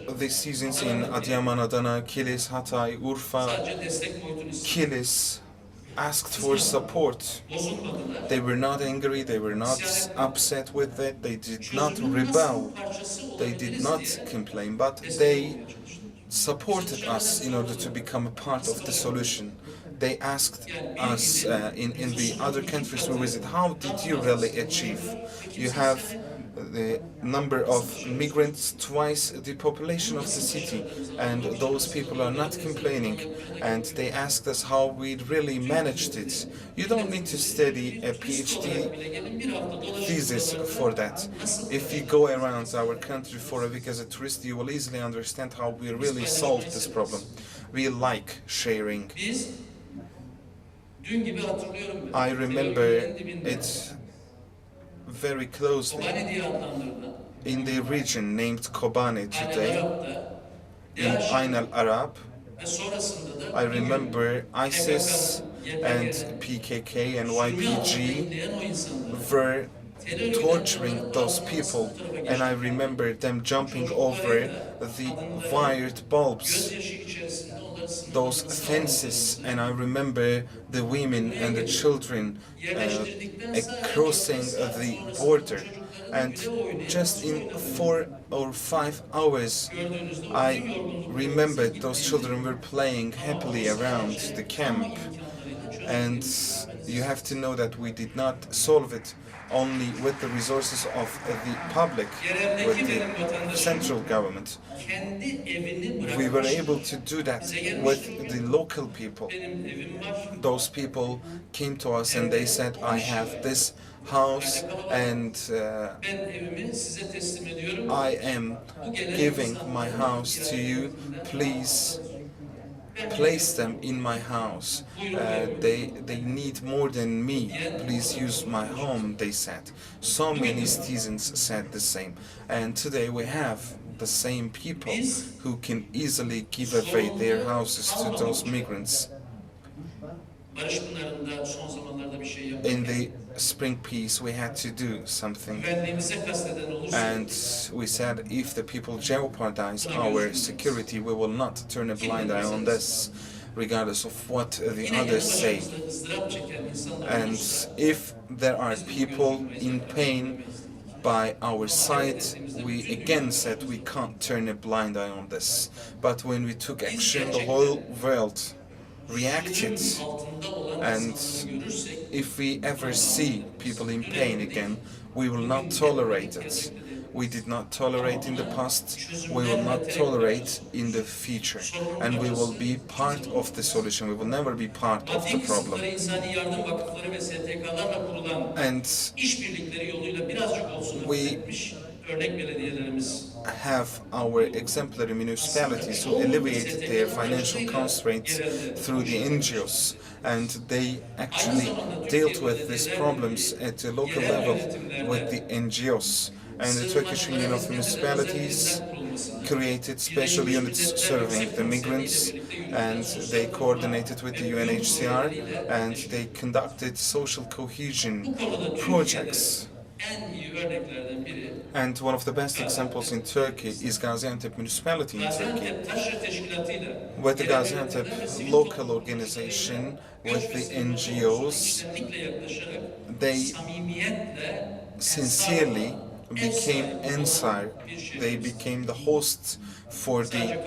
the seasons in Adıyaman, Adana, Kilis, Hatay, Urfa, Kilis asked for support. They were not angry, they were not upset with it, they did not rebel, they did not complain, but they supported us in order to become a part of the solution. They asked us in the other countries we visit, how did you really achieve? You have the number of migrants twice the population of the city, and those people are not complaining, and they asked us how we really managed it. You don't need to study a PhD thesis for that. If you go around our country for a week as a tourist, you will easily understand how we really solved this problem. We like sharing. I remember it very closely. In the region named Kobane today, in Ain al-Arab, I remember ISIS and PKK and YPG were torturing those people, and I remember them jumping over the wired bulbs, those fences, and I remember the women and the children crossing the border. And just in 4 or 5 hours, I remembered those children were playing happily around the camp. And you have to know that we did not solve it only with the resources of the public, with the central government. We were able to do that with the local people. Those people came to us and they said, I have this house and I am giving my house to you, please place them in my house. They need more than me. Please use my home, they said. So many citizens said the same. And today we have the same people who can easily give away their houses to those migrants. In the spring peace, we had to do something. And we said, if the people jeopardize our security, we will not turn a blind eye on this, regardless of what the others say. And if there are people in pain by our side, we again said we can't turn a blind eye on this. But when we took action, the whole world reacted. And if we ever see people in pain again, we will not tolerate it. We did not tolerate in the past, we will not tolerate in the future. And we will be part of the solution, we will never be part of the problem. And we have our exemplary municipalities who alleviate their financial constraints through the NGOs, and they actually dealt with these problems at the local level with the NGOs. And the Turkish Union of Municipalities created special units serving the migrants, and they coordinated with the UNHCR, and they conducted social cohesion projects. And one of the best examples in Turkey is Gaziantep Municipality in Turkey. With the Gaziantep local organization, with the NGOs, they sincerely became Ensar. They became the hosts for the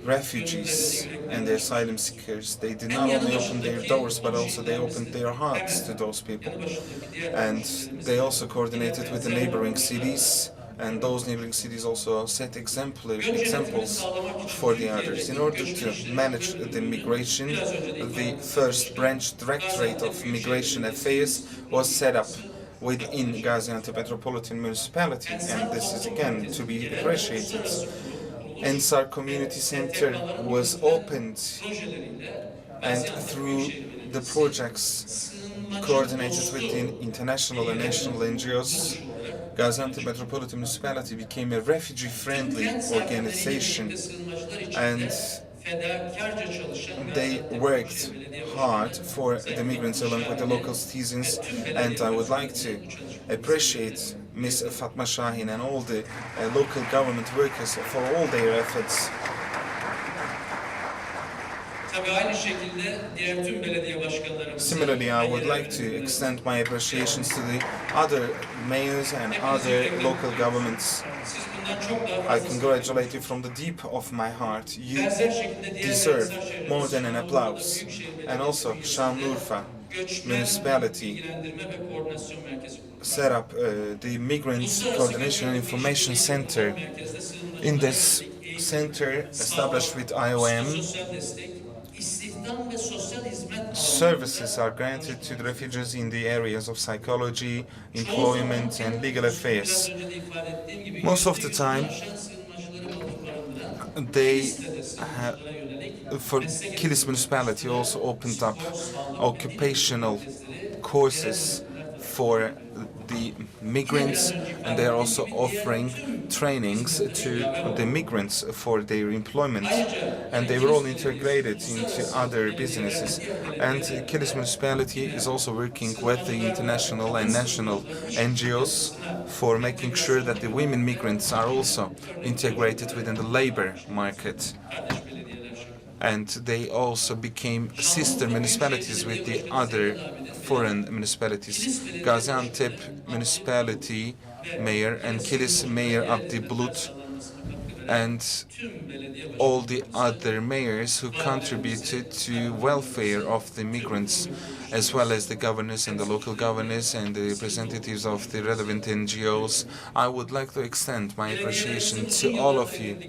refugees and the asylum seekers. They did not only open their doors, but also they opened their hearts to those people. And they also coordinated with the neighboring cities, and those neighboring cities also set examples for the others. In order to manage the migration, the first branch Directorate of Migration Affairs was set up within Gaziantep Metropolitan Municipality, and this is again to be appreciated. Ensar Community Center was opened, and through the projects coordinated with the international and national NGOs, Gaziantep Metropolitan Municipality became a refugee-friendly organization, and they worked hard for the migrants along with the local citizens, and I would like to appreciate Ms. Fatma Şahin and all the local government workers for all their efforts. Similarly, I would like to extend my appreciations to the other mayors and other local governments. I congratulate you from the deep of my heart. You deserve more than an applause. And also, Şanlıurfa Municipality set up the Migrants Coordination and Information Center. In this center, established with IOM, services are granted to the refugees in the areas of psychology, employment, and legal affairs. Most of the time, they have, for Kilis Municipality also opened up occupational courses for the migrants, and they are also offering trainings to the migrants for their employment, and they were all integrated into other businesses. And Kilis Municipality is also working with the international and national NGOs for making sure that the women migrants are also integrated within the labor market. And they also became sister municipalities with the other foreign municipalities. Gaziantep Municipality Mayor and Kilis Mayor Abdi Bulut and all the other mayors who contributed to welfare of the migrants, as well as the governors and the local governors and the representatives of the relevant NGOs. I would like to extend my appreciation to all of you.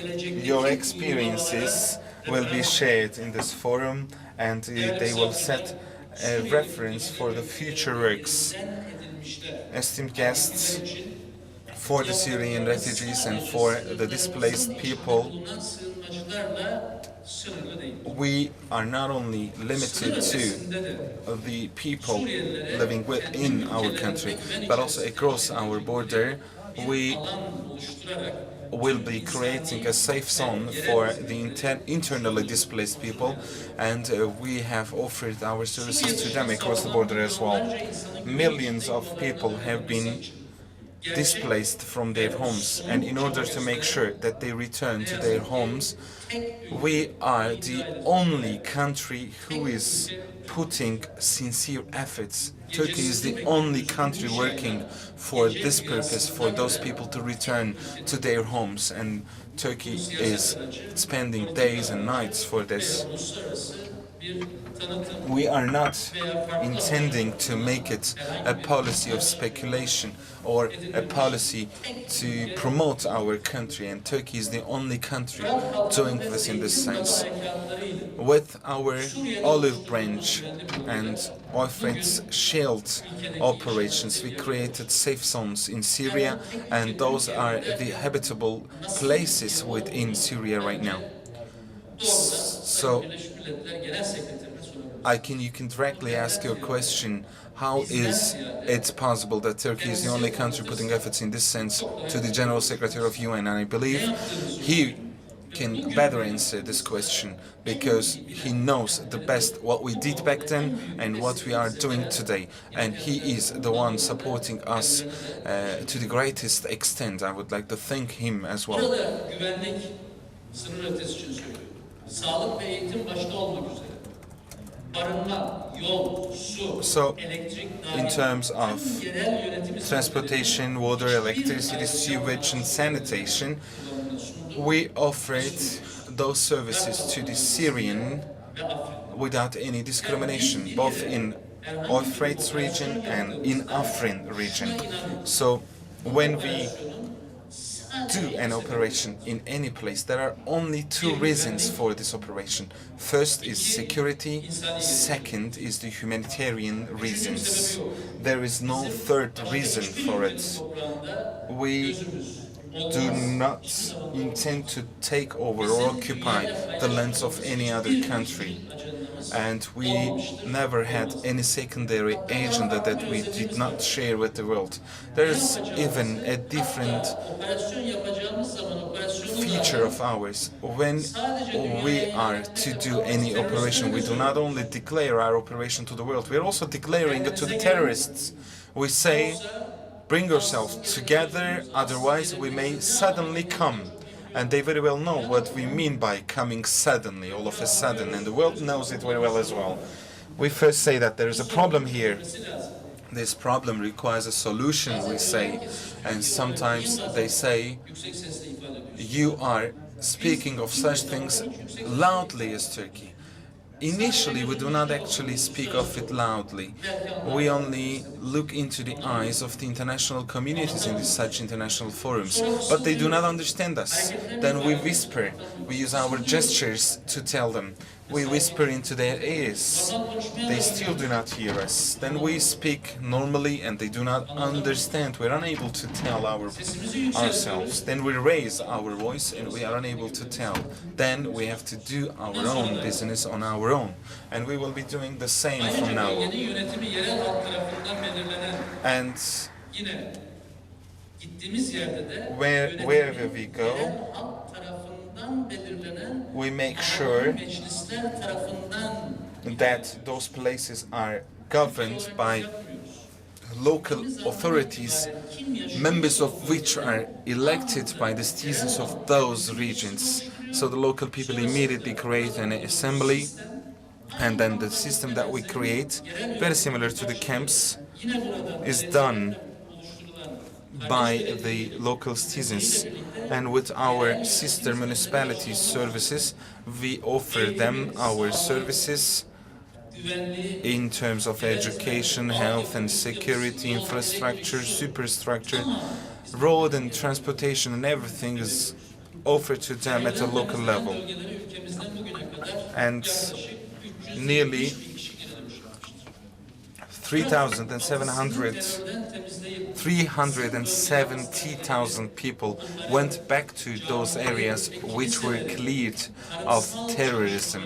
Your experiences will be shared in this forum, and they will set a reference for the future works. Esteemed guests, for the Syrian refugees and for the displaced people, we are not only limited to the people living within our country, but also across our border. We will be creating a safe zone for the internally displaced people, and we have offered our services to them across the border as well. Millions of people have been displaced from their homes, and in order to make sure that they return to their homes, we are the only country who is putting sincere efforts. Turkey is the only country working for this purpose, for those people to return to their homes, and Turkey is spending days and nights for this. We are not intending to make it a policy of speculation or a policy to promote our country, and Turkey is the only country doing this in this sense. With our olive branch and Euphrates shield operations, we created safe zones in Syria, and those are the habitable places within Syria right now. So you can directly ask your question, how is it possible that Turkey is the only country putting efforts in this sense, to the General Secretary of UN? And I believe he can better answer this question, because he knows the best what we did back then and what we are doing today, and he is the one supporting us to the greatest extent. I would like to thank him as well. So, in terms of transportation, water, electricity, sewage and sanitation, we offered those services to the Syrian without any discrimination, both in Euphrates region and in Afrin region. So, when we do an operation in any place, there are only two reasons for this operation. First is security, second is the humanitarian reasons. There is no third reason for it. We do not intend to take over or occupy the lands of any other country, and we never had any secondary agenda that we did not share with the world. There's even a different feature of ours. When we are to do any operation, we do not only declare our operation to the world, we are also declaring it to the terrorists. We say, bring yourselves together, otherwise we may suddenly come. And they very well know what we mean by coming suddenly, all of a sudden, and the world knows it very well as well. We first say that there is a problem here. This problem requires a solution, we say, and sometimes they say, you are speaking of such things loudly as Turkey. Initially, we do not actually speak of it loudly. We only look into the eyes of the international communities in such international forums, but they do not understand us. Then we whisper. We use our gestures to tell them. We whisper into their ears. They still do not hear us. Then we speak normally and they do not understand. We're unable to tell ourselves. Then we raise our voice and we are unable to tell. Then we have to do our own business on our own. And we will be doing the same from now on. And wherever we go, we make sure that those places are governed by local authorities, members of which are elected by the citizens of those regions. So the local people immediately create an assembly, and then the system that we create, very similar to the camps, is done by the local citizens. And with our sister municipality services, we offer them our services in terms of education, health and security, infrastructure, superstructure, road and transportation, and everything is offered to them at a local level. And nearly 370,000 people went back to those areas which were cleared of terrorism.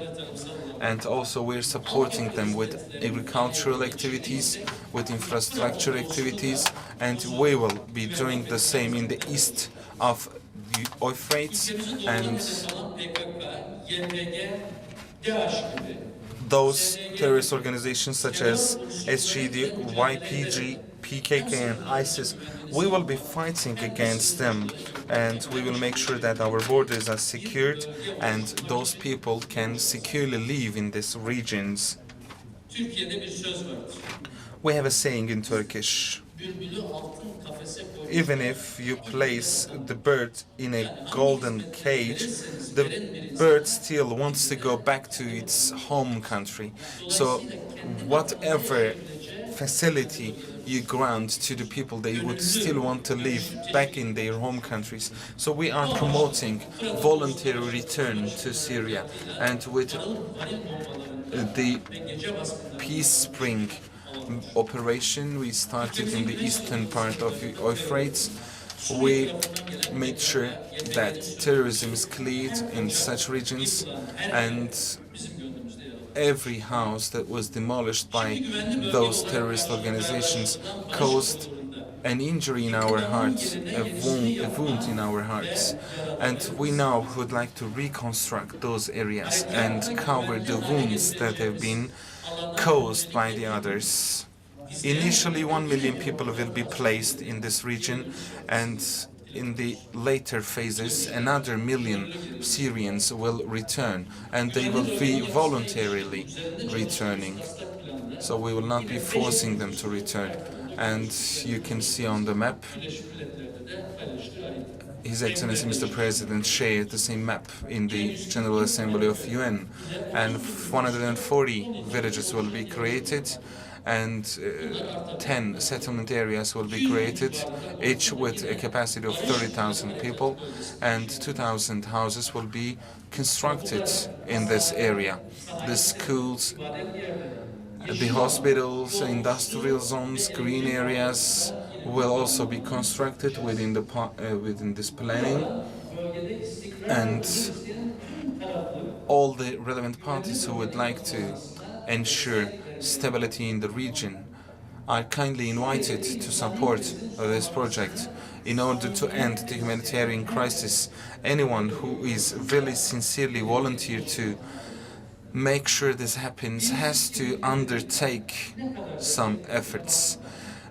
And also we're supporting them with agricultural activities, with infrastructure activities, and we will be doing the same in the east of the Euphrates, and those terrorist organizations such as SGD, YPG, PKK and ISIS, we will be fighting against them, and we will make sure that our borders are secured and those people can securely live in these regions. We have a saying in Turkish: even if you place the bird in a golden cage, the bird still wants to go back to its home country. So whatever facility you grant to the people, they would still want to live back in their home countries. So we are promoting voluntary return to Syria, and with the Peace Spring operation we started in the eastern part of Euphrates, we made sure that terrorism is cleared in such regions, and every house that was demolished by those terrorist organizations caused an injury in our hearts, a wound in our hearts. And we now would like to reconstruct those areas and cover the wounds that have been caused by the others. Initially, 1 million people will be placed in this region, and in the later phases, another 1 million Syrians will return, and they will be voluntarily returning. So we will not be forcing them to return. And you can see on the map, His Excellency Mr. President shared the same map in the General Assembly of UN, and 140 villages will be created, and 10 settlement areas will be created, each with a capacity of 30,000 people, and 2,000 houses will be constructed in this area. The schools, the hospitals, industrial zones, green areas will also be constructed within this planning, and all the relevant parties who would like to ensure stability in the region are kindly invited to support this project in order to end the humanitarian crisis. Anyone who is really sincerely volunteer to make sure this happens has to undertake some efforts,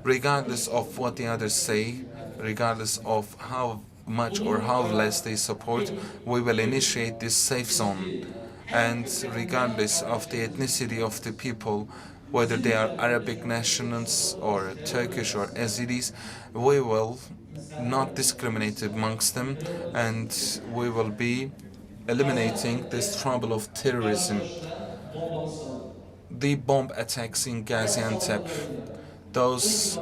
regardless of what the others say, regardless of how much or how less they support. We will initiate this safe zone, and regardless of the ethnicity of the people, whether they are Arabic nationals or Turkish or Yazidis, we will not discriminate amongst them, and we will be eliminating this trouble of terrorism. The bomb attacks in Gaziantep, those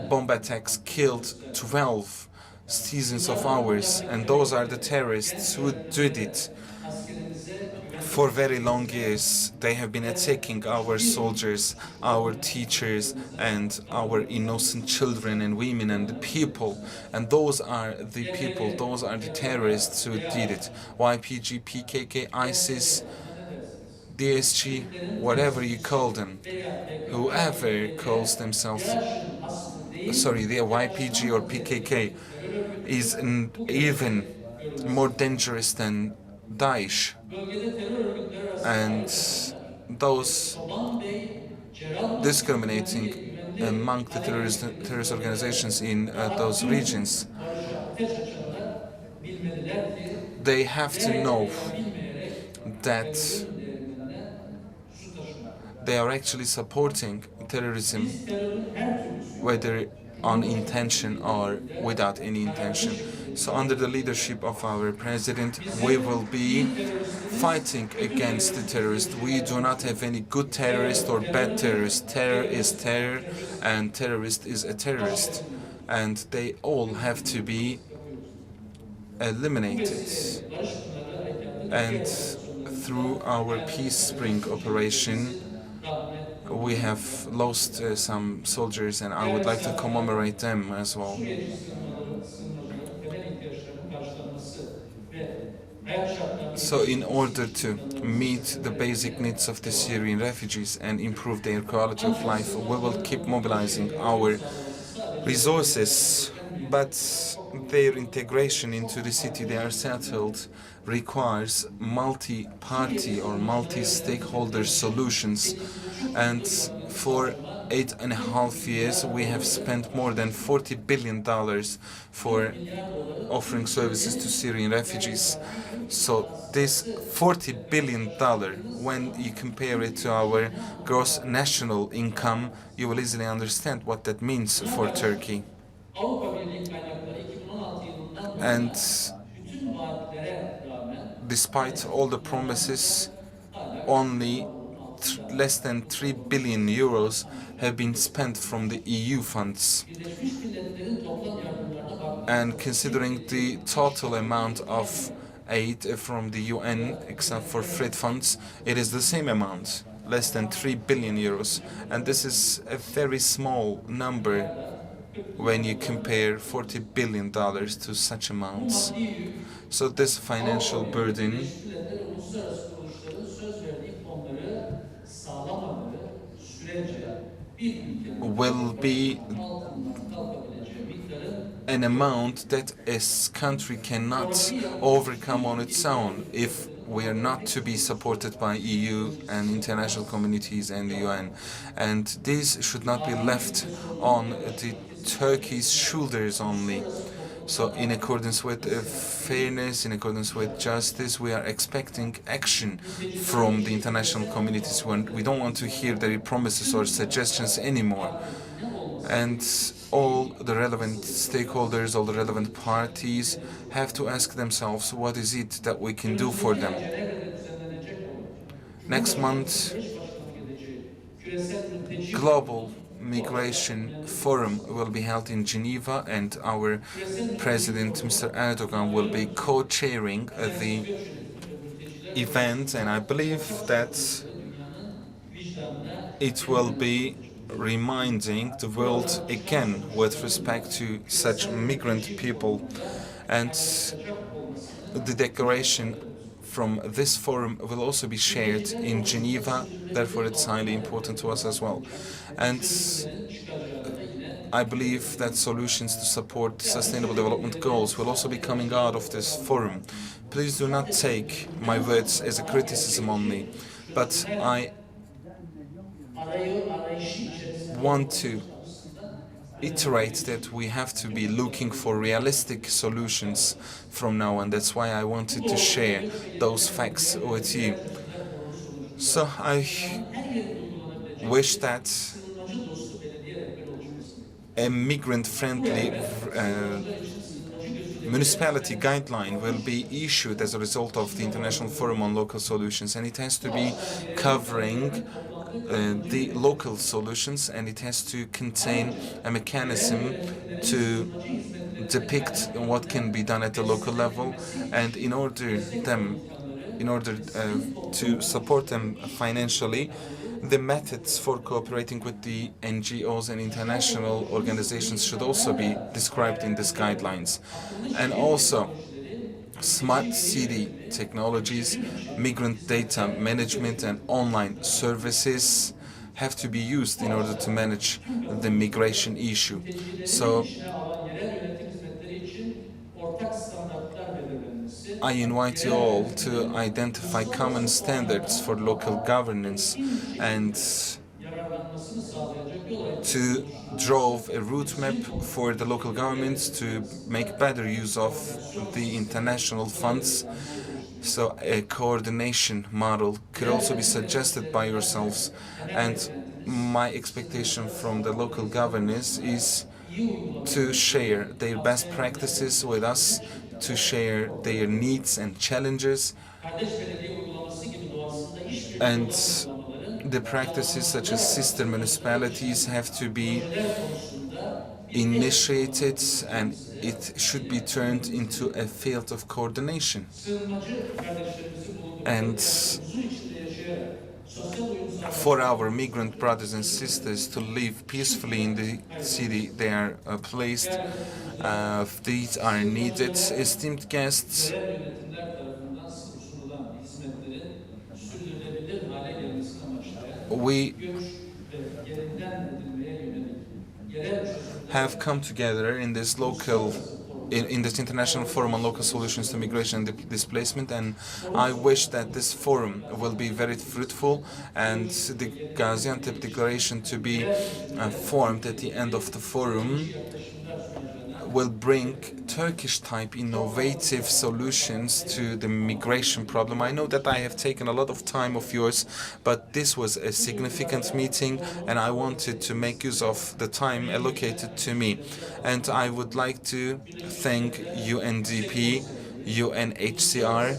bomb attacks killed 12 citizens of ours, and those are the terrorists who did it. For very long years, they have been attacking our soldiers, our teachers, and our innocent children and women and the people. And those are the people, those are the terrorists who did it. YPG, PKK, ISIS, DSG, whatever you call them, whoever calls themselves, sorry, the YPG or PKK is even more dangerous than Daesh. And those discriminating among the terrorist organizations in those regions, they have to know that they are actually supporting terrorism, whether on intention or without any intention. So under the leadership of our president, we will be fighting against the terrorists. We do not have any good terrorist or bad terrorist. Terror is terror, and terrorist is a terrorist. And they all have to be eliminated. And through our Peace Spring operation, we have lost some soldiers, and I would like to commemorate them as well. So in order to meet the basic needs of the Syrian refugees and improve their quality of life, we will keep mobilizing our resources. But their integration into the city they are settled requires multi-party or multi-stakeholder solutions. And for 8.5 years, we have spent more than $40 billion for offering services to Syrian refugees. So this $40 billion, when you compare it to our gross national income, you will easily understand what that means for Turkey. And despite all the promises, only less than 3 billion euros have been spent from the EU funds. And considering the total amount of aid from the UN, except for FRED funds, it is the same amount, less than 3 billion euros. And this is a very small number when you compare $40 billion to such amounts. So this financial burden will be an amount that a country cannot overcome on its own if we are not to be supported by EU and international communities and the UN. And this should not be left on the Turkey's shoulders only. So in accordance with fairness, in accordance with justice, we are expecting action from the international communities. We don't want to hear their promises or suggestions anymore. And all the relevant stakeholders, all the relevant parties have to ask themselves, what is it that we can do for them? Next month, Global Migration Forum will be held in Geneva, and our President, Mr. Erdogan, will be co-chairing the event, and I believe that it will be reminding the world again with respect to such migrant people. And the declaration from this forum will also be shared in Geneva, therefore it's highly important to us as well. And I believe that solutions to support sustainable development goals will also be coming out of this forum. Please do not take my words as a criticism only, but I want to iterate that we have to be looking for realistic solutions from now on. That's why I wanted to share those facts with you. So I wish that a migrant-friendly municipality guideline will be issued as a result of the International Forum on Local Solutions, and it has to be covering the local solutions, and it has to contain a mechanism to depict what can be done at the local level, and in order to support them financially, the methods for cooperating with the NGOs and international organizations should also be described in these guidelines. And also, smart city technologies, migrant data management and online services have to be used in order to manage the migration issue. So I invite you all to identify common standards for local governance and to draw a route map for the local governments to make better use of the international funds. So a coordination model could also be suggested by yourselves. And my expectation from the local governors is to share their best practices with us, to share their needs and challenges, and the practices such as sister municipalities have to be initiated, and it should be turned into a field of coordination. And for our migrant brothers and sisters to live peacefully in the city they are placed, these are needed. Esteemed guests, we have come together in this local in this International Forum on Local Solutions to Migration and Displacement, and I wish that this forum will be very fruitful and the Gaziantep Declaration to be formed at the end of the forum will bring Turkish-type innovative solutions to the migration problem. I know that I have taken a lot of time of yours, but this was a significant meeting and I wanted to make use of the time allocated to me. And I would like to thank UNDP, UNHCR,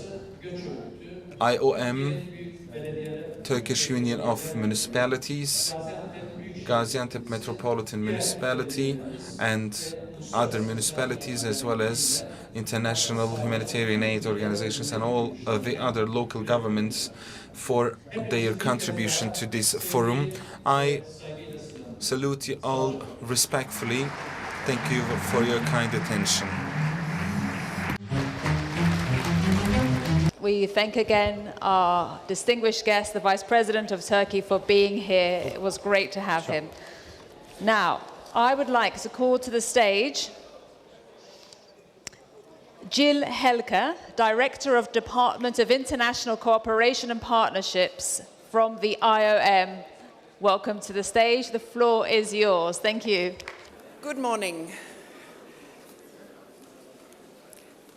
IOM, Turkish Union of Municipalities, Gaziantep Metropolitan Municipality, and other municipalities, as well as international humanitarian aid organizations and all of the other local governments for their contribution to this forum. I salute you all respectfully. Thank you for your kind attention. We thank again our distinguished guest, the Vice President of Turkey, for being here. It was great to have him. Now, I would like to call to the stage Jill Helke, Director of Department of International Cooperation and Partnerships from the IOM. Welcome to the stage. The floor is yours. Thank you. Good morning.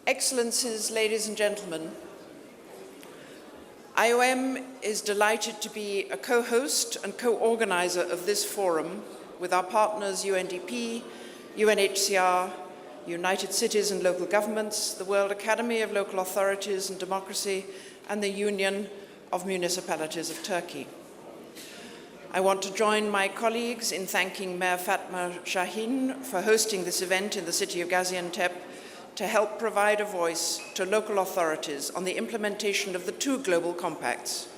Excellencies, ladies and gentlemen, IOM is delighted to be a co-host and co-organizer of this forum with our partners UNDP, UNHCR, United Cities and Local Governments, the World Academy of Local Authorities and Democracy, and the Union of Municipalities of Turkey. I want to join my colleagues in thanking Mayor Fatma Şahin for hosting this event in the city of Gaziantep to help provide a voice to local authorities on the implementation of the two global compacts.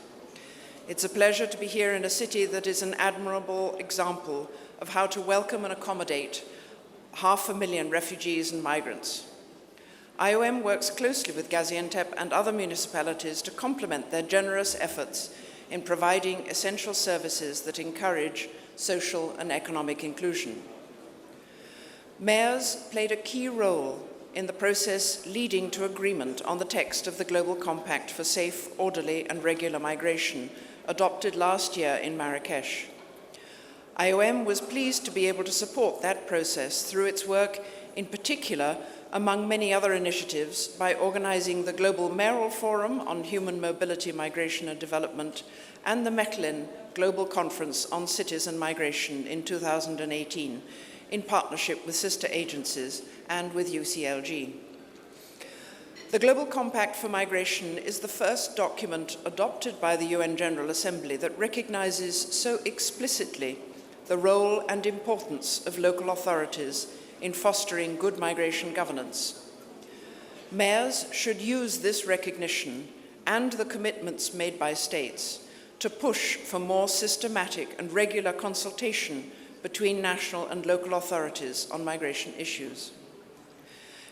It's a pleasure to be here in a city that is an admirable example of how to welcome and accommodate 500,000 refugees and migrants. IOM works closely with Gaziantep and other municipalities to complement their generous efforts in providing essential services that encourage social and economic inclusion. Mayors played a key role in the process leading to agreement on the text of the Global Compact for Safe, Orderly and Regular Migration, adopted last year in Marrakesh. IOM was pleased to be able to support that process through its work, in particular, among many other initiatives, by organizing the Global Mayoral Forum on Human Mobility, Migration and Development and the Mechlin Global Conference on Cities and Migration in 2018, in partnership with sister agencies and with UCLG. The Global Compact for Migration is the first document adopted by the UN General Assembly that recognizes so explicitly the role and importance of local authorities in fostering good migration governance. Mayors should use this recognition and the commitments made by states to push for more systematic and regular consultation between national and local authorities on migration issues.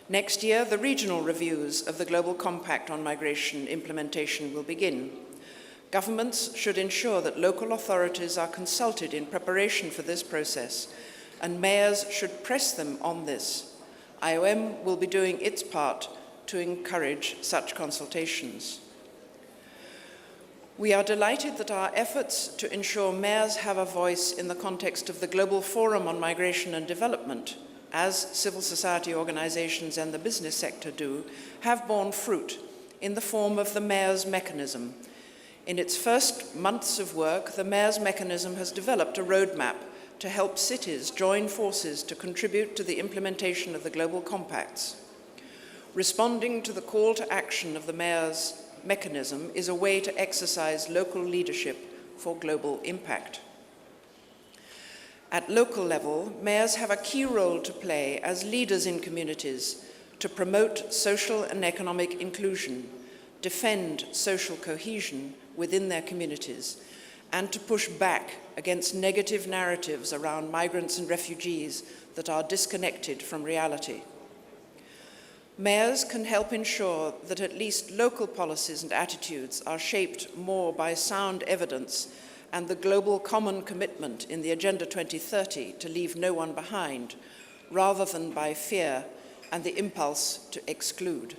Next year, the regional reviews of the Global Compact on Migration implementation will begin. Governments should ensure that local authorities are consulted in preparation for this process, and mayors should press them on this. IOM will be doing its part to encourage such consultations. We are delighted that our efforts to ensure mayors have a voice in the context of the Global Forum on Migration and Development, as civil society organizations and the business sector do, have borne fruit in the form of the Mayors' Mechanism. In its first months of work, the Mayors' Mechanism has developed a roadmap to help cities join forces to contribute to the implementation of the Global Compacts. Responding to the call to action of the Mayors' Mechanism is a way to exercise local leadership for global impact. At local level, mayors have a key role to play as leaders in communities to promote social and economic inclusion, defend social cohesion within their communities, and to push back against negative narratives around migrants and refugees that are disconnected from reality. Mayors can help ensure that at least local policies and attitudes are shaped more by sound evidence and the global common commitment in the Agenda 2030 to leave no one behind, rather than by fear and the impulse to exclude.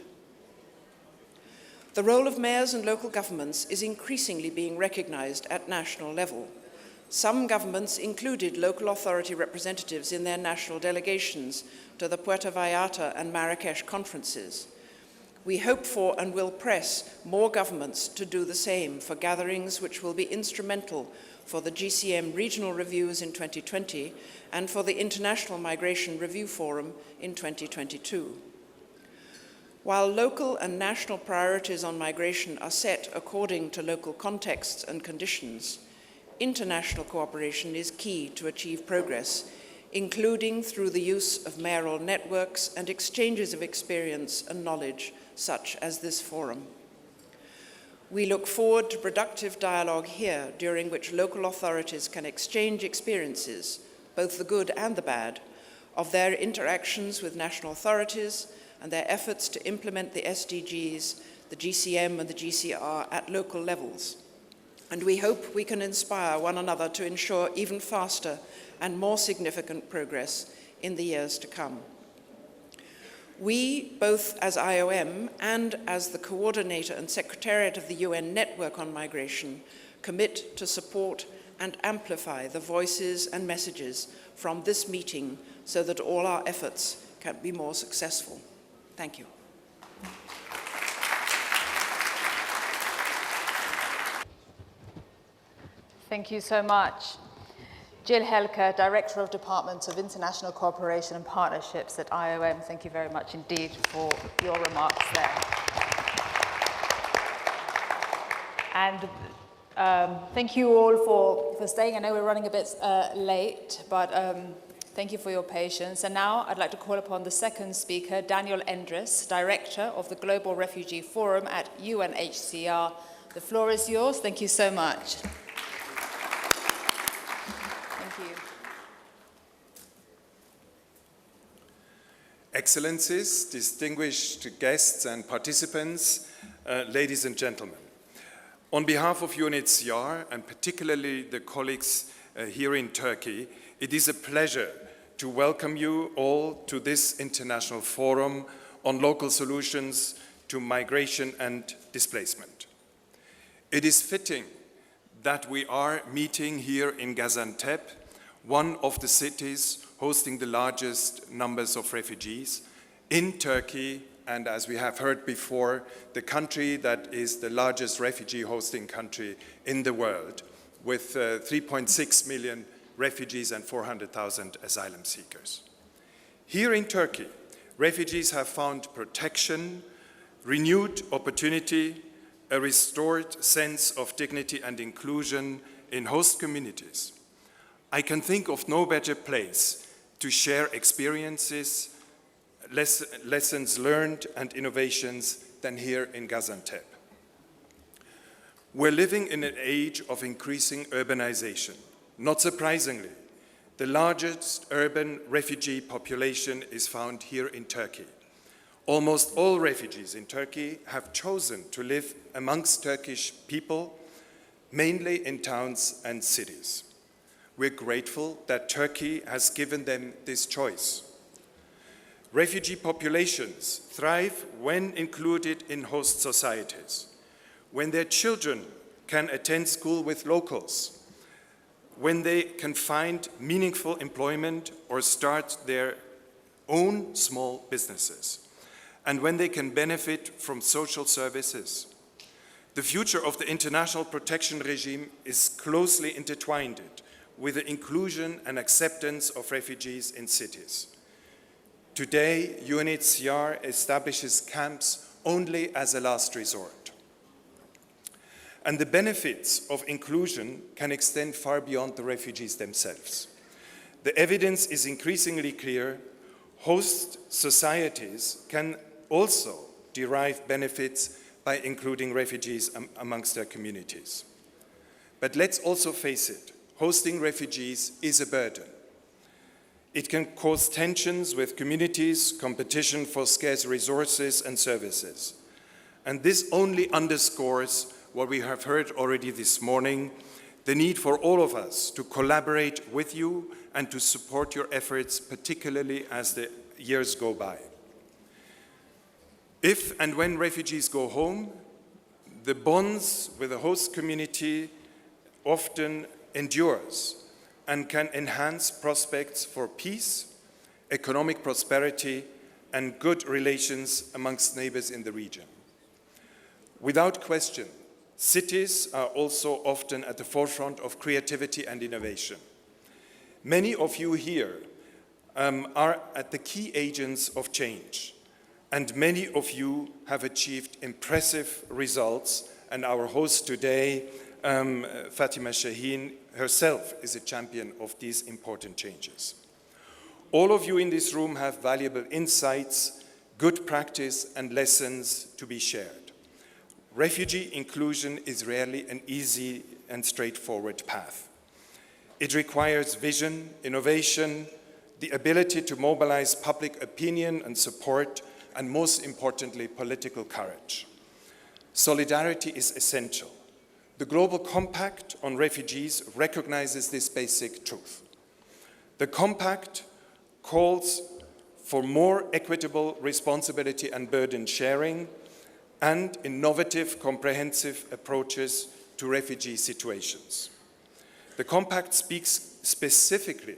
The role of mayors and local governments is increasingly being recognized at national level. Some governments included local authority representatives in their national delegations to the Puerto Vallarta and Marrakesh conferences. We hope for and will press more governments to do the same for gatherings which will be instrumental for the GCM regional reviews in 2020 and for the International Migration Review Forum in 2022. While local and national priorities on migration are set according to local contexts and conditions, international cooperation is key to achieve progress, including through the use of mayoral networks and exchanges of experience and knowledge, such as this forum. We look forward to productive dialogue here, during which local authorities can exchange experiences, both the good and the bad, of their interactions with national authorities and their efforts to implement the SDGs, the GCM and the GCR at local levels. And we hope we can inspire one another to ensure even faster and more significant progress in the years to come. We, both as IOM and as the coordinator and secretariat of the UN Network on Migration, commit to support and amplify the voices and messages from this meeting so that all our efforts can be more successful. Thank you. Thank you so much. Jill Helke, Director of Department of International Cooperation and Partnerships at IOM, thank you very much indeed for your remarks there. And thank you all for staying. I know we're running a bit late, but thank you for your patience. And now I'd like to call upon the second speaker, Daniel Endres, Director of the Global Refugee Forum at UNHCR. The floor is yours. Thank you so much. Excellencies, distinguished guests and participants, ladies and gentlemen. On behalf of UNHCR and particularly the colleagues here in Turkey, it is a pleasure to welcome you all to this international forum on local solutions to migration and displacement. It is fitting that we are meeting here in Gaziantep, one of the cities hosting the largest numbers of refugees in Turkey, and as we have heard before, the country that is the largest refugee hosting country in the world, with 3.6 million refugees and 400,000 asylum seekers. Here in Turkey, refugees have found protection, renewed opportunity, a restored sense of dignity and inclusion in host communities. I can think of no better place to share experiences, lessons learned, and innovations than here in Gaziantep. We're living in an age of increasing urbanization. Not surprisingly, the largest urban refugee population is found here in Turkey. Almost all refugees in Turkey have chosen to live amongst Turkish people, mainly in towns and cities. We're grateful that Turkey has given them this choice. Refugee populations thrive when included in host societies, when their children can attend school with locals, when they can find meaningful employment or start their own small businesses, and when they can benefit from social services. The future of the international protection regime is closely intertwined with the inclusion and acceptance of refugees in cities. Today, UNHCR establishes camps only as a last resort. And the benefits of inclusion can extend far beyond the refugees themselves. The evidence is increasingly clear. Host societies can also derive benefits by including refugees amongst their communities. But let's also face it, hosting refugees is a burden. It can cause tensions with communities, competition for scarce resources and services. And this only underscores what we have heard already this morning, the need for all of us to collaborate with you and to support your efforts, particularly as the years go by. If and when refugees go home, the bonds with the host community often endures and can enhance prospects for peace, economic prosperity, and good relations amongst neighbors in the region. Without question, cities are also often at the forefront of creativity and innovation. Many of you here are at the key agents of change, and many of you have achieved impressive results, and our host today, Fatma Şahin, herself is a champion of these important changes. All of you in this room have valuable insights, good practice, and lessons to be shared. Refugee inclusion is rarely an easy and straightforward path. It requires vision, innovation, the ability to mobilize public opinion and support, and most importantly, political courage. Solidarity is essential. The Global Compact on Refugees recognizes this basic truth. The Compact calls for more equitable responsibility and burden sharing and innovative, comprehensive approaches to refugee situations. The Compact speaks specifically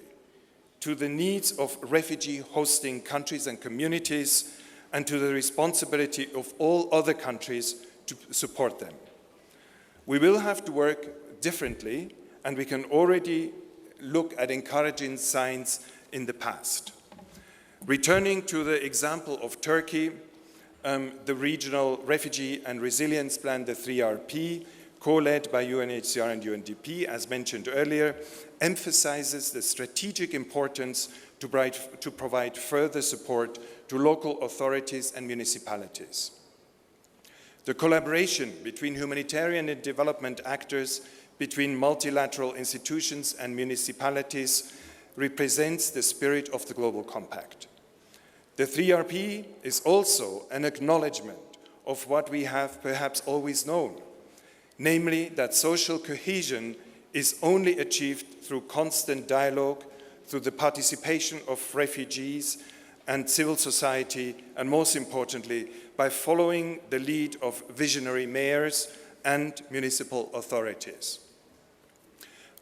to the needs of refugee hosting countries and communities and to the responsibility of all other countries to support them. We will have to work differently, and we can already look at encouraging signs in the past. Returning to the example of Turkey, the Regional Refugee and Resilience Plan, the 3RP, co-led by UNHCR and UNDP, as mentioned earlier, emphasizes the strategic importance to provide further support to local authorities and municipalities. The collaboration between humanitarian and development actors, between multilateral institutions and municipalities, represents the spirit of the Global Compact. The 3RP is also an acknowledgement of what we have perhaps always known, namely that social cohesion is only achieved through constant dialogue, through the participation of refugees and civil society, and most importantly, by following the lead of visionary mayors and municipal authorities.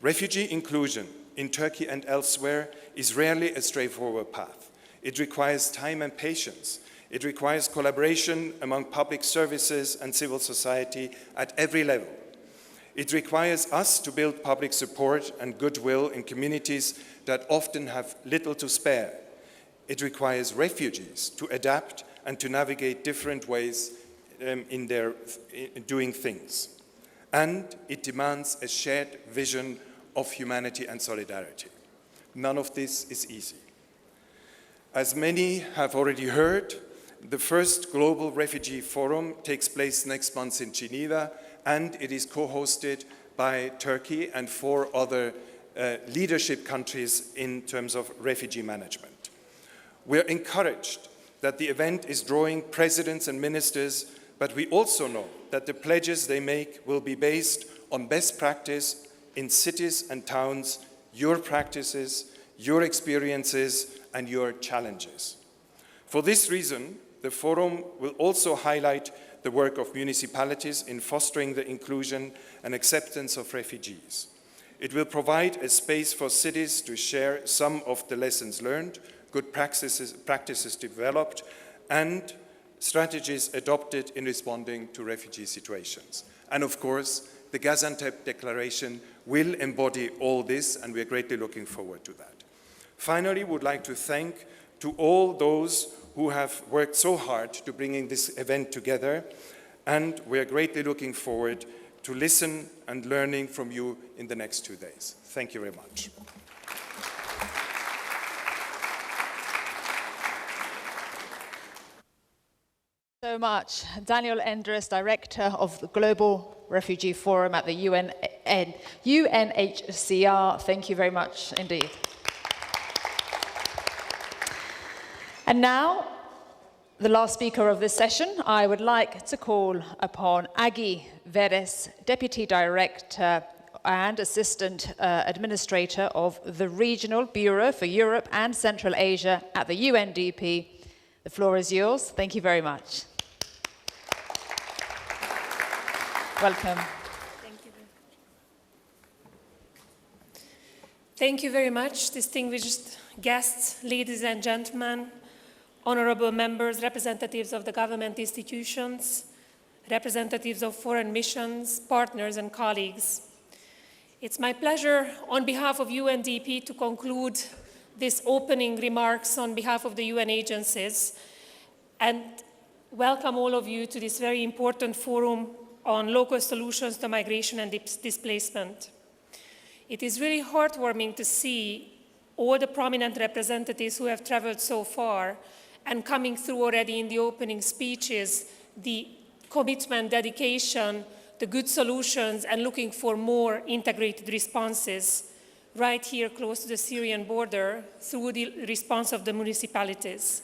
Refugee inclusion in Turkey and elsewhere is rarely a straightforward path. It requires time and patience. It requires collaboration among public services and civil society at every level. It requires us to build public support and goodwill in communities that often have little to spare. It requires refugees to adapt and to navigate different ways in doing things. And it demands a shared vision of humanity and solidarity. None of this is easy. As many have already heard, the first Global Refugee Forum takes place next month in Geneva, and it is co-hosted by Turkey and 4 other leadership countries in terms of refugee management. We are encouraged that the event is drawing presidents and ministers, but we also know that the pledges they make will be based on best practice in cities and towns, your practices, your experiences, and your challenges. For this reason, the forum will also highlight the work of municipalities in fostering the inclusion and acceptance of refugees. It will provide a space for cities to share some of the lessons learned, good practices developed, and strategies adopted in responding to refugee situations. And of course, the Gaziantep Declaration will embody all this, and we are greatly looking forward to that. Finally, we would like to thank to all those who have worked so hard to bringing this event together, and we are greatly looking forward to listen and learning from you in the next 2 days. Thank you very much. So much. Daniel Endres, Director of the Global Refugee Forum at the UNHCR. Thank you very much indeed. And now, the last speaker of this session, I would like to call upon Agi Veres, Deputy Director and Assistant Administrator of the Regional Bureau for Europe and Central Asia at the UNDP. The floor is yours. Thank you very much. Welcome. Thank you very much, distinguished guests, ladies and gentlemen, honorable members, representatives of the government institutions, representatives of foreign missions, partners and colleagues. It's my pleasure on behalf of UNDP to conclude this opening remarks on behalf of the UN agencies and welcome all of you to this very important forum on local solutions to migration and displacement. It is really heartwarming to see all the prominent representatives who have traveled so far and coming through already in the opening speeches, the commitment, dedication, the good solutions, and looking for more integrated responses right here close to the Syrian border through the response of the municipalities.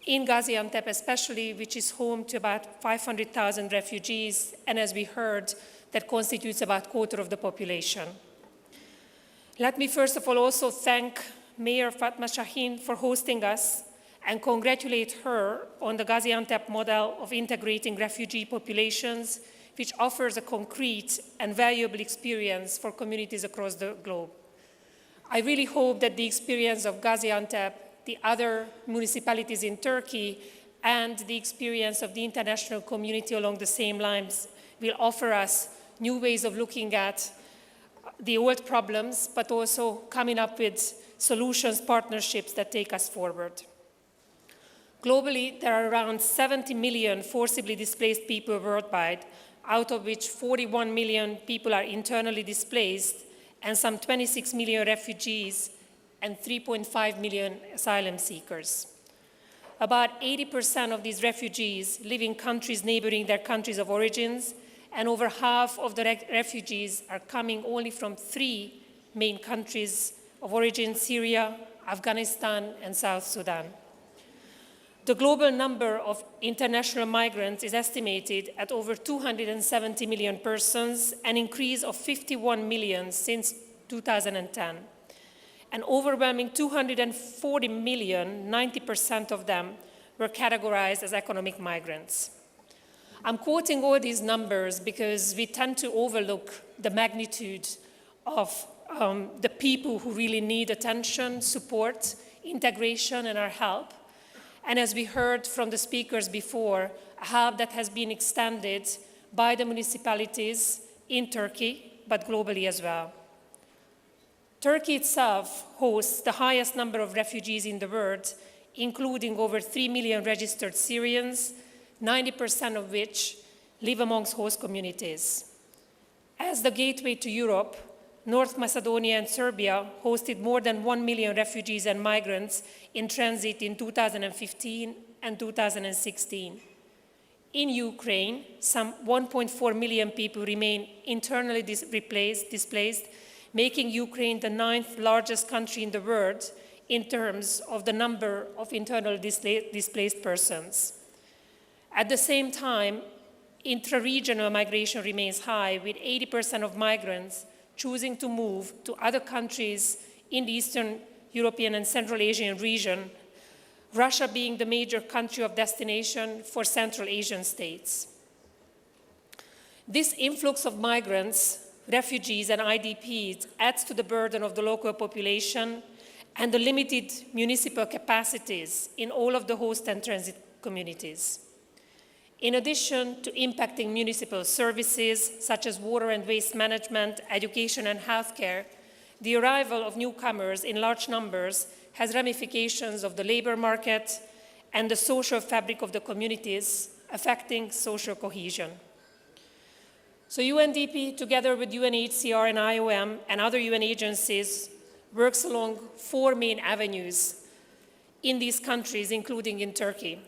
In Gaziantep especially, which is home to about 500,000 refugees, and as we heard, that constitutes about a quarter of the population. Let me first of all also thank Mayor Fatma Şahin for hosting us and congratulate her on the Gaziantep model of integrating refugee populations, which offers a concrete and valuable experience for communities across the globe. I really hope that the experience of Gaziantep, the other municipalities in Turkey, and the experience of the international community along the same lines will offer us new ways of looking at the old problems, but also coming up with solutions, partnerships that take us forward. Globally, there are around 70 million forcibly displaced people worldwide, out of which 41 million people are internally displaced, and some 26 million refugees and 3.5 million asylum seekers. About 80% of these refugees live in countries neighboring their countries of origins, and over half of the refugees are coming only from 3 main countries of origin: Syria, Afghanistan, and South Sudan. The global number of international migrants is estimated at over 270 million persons, an increase of 51 million since 2010. An overwhelming 240 million, 90% of them, were categorized as economic migrants. I'm quoting all these numbers because we tend to overlook the magnitude of the people who really need attention, support, integration, and our help. And as we heard from the speakers before, a help that has been extended by the municipalities in Turkey, but globally as well. Turkey itself hosts the highest number of refugees in the world, including over 3 million registered Syrians, 90% of which live amongst host communities. As the gateway to Europe, North Macedonia and Serbia hosted more than 1 million refugees and migrants in transit in 2015 and 2016. In Ukraine, some 1.4 million people remain internally displaced, making Ukraine the 9th largest country in the world in terms of the number of internally displaced persons. At the same time, intra-regional migration remains high, with 80% of migrants choosing to move to other countries in the Eastern European and Central Asian region, Russia being the major country of destination for Central Asian states. This influx of migrants, refugees, and IDPs adds to the burden of the local population and the limited municipal capacities in all of the host and transit communities. In addition to impacting municipal services such as water and waste management, education, and healthcare, the arrival of newcomers in large numbers has ramifications of the labor market and the social fabric of the communities, affecting social cohesion. So UNDP, together with UNHCR and IOM and other UN agencies, works along 4 main avenues in these countries, including in Turkey: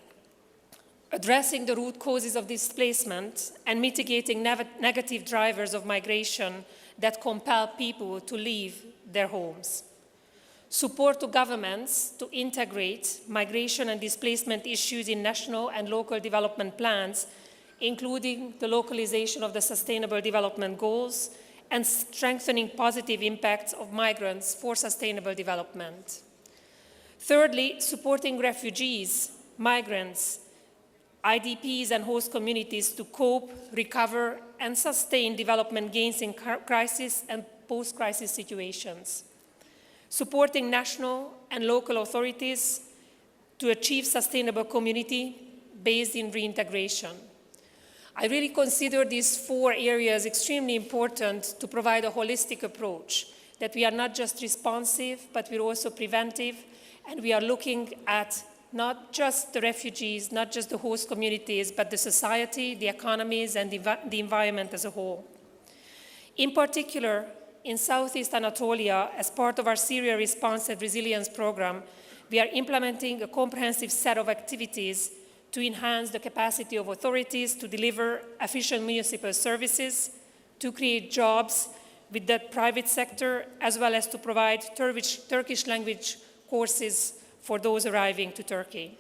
addressing the root causes of displacement and mitigating negative drivers of migration that compel people to leave their homes. Support to governments to integrate migration and displacement issues in national and local development plans, including the localization of the Sustainable Development Goals and strengthening positive impacts of migrants for sustainable development. Thirdly, supporting refugees, migrants, IDPs and host communities to cope, recover, and sustain development gains in crisis and post-crisis situations, supporting national and local authorities to achieve sustainable community based in reintegration. I really consider these 4 areas extremely important to provide a holistic approach, that we are not just responsive, but we're also preventive, and we are looking at not just the refugees, not just the host communities, but the society, the economies, and the environment as a whole. In particular, in Southeast Anatolia, as part of our Syria Response and Resilience Program, we are implementing a comprehensive set of activities to enhance the capacity of authorities to deliver efficient municipal services, to create jobs with the private sector, as well as to provide Turkish language courses for those arriving to Turkey.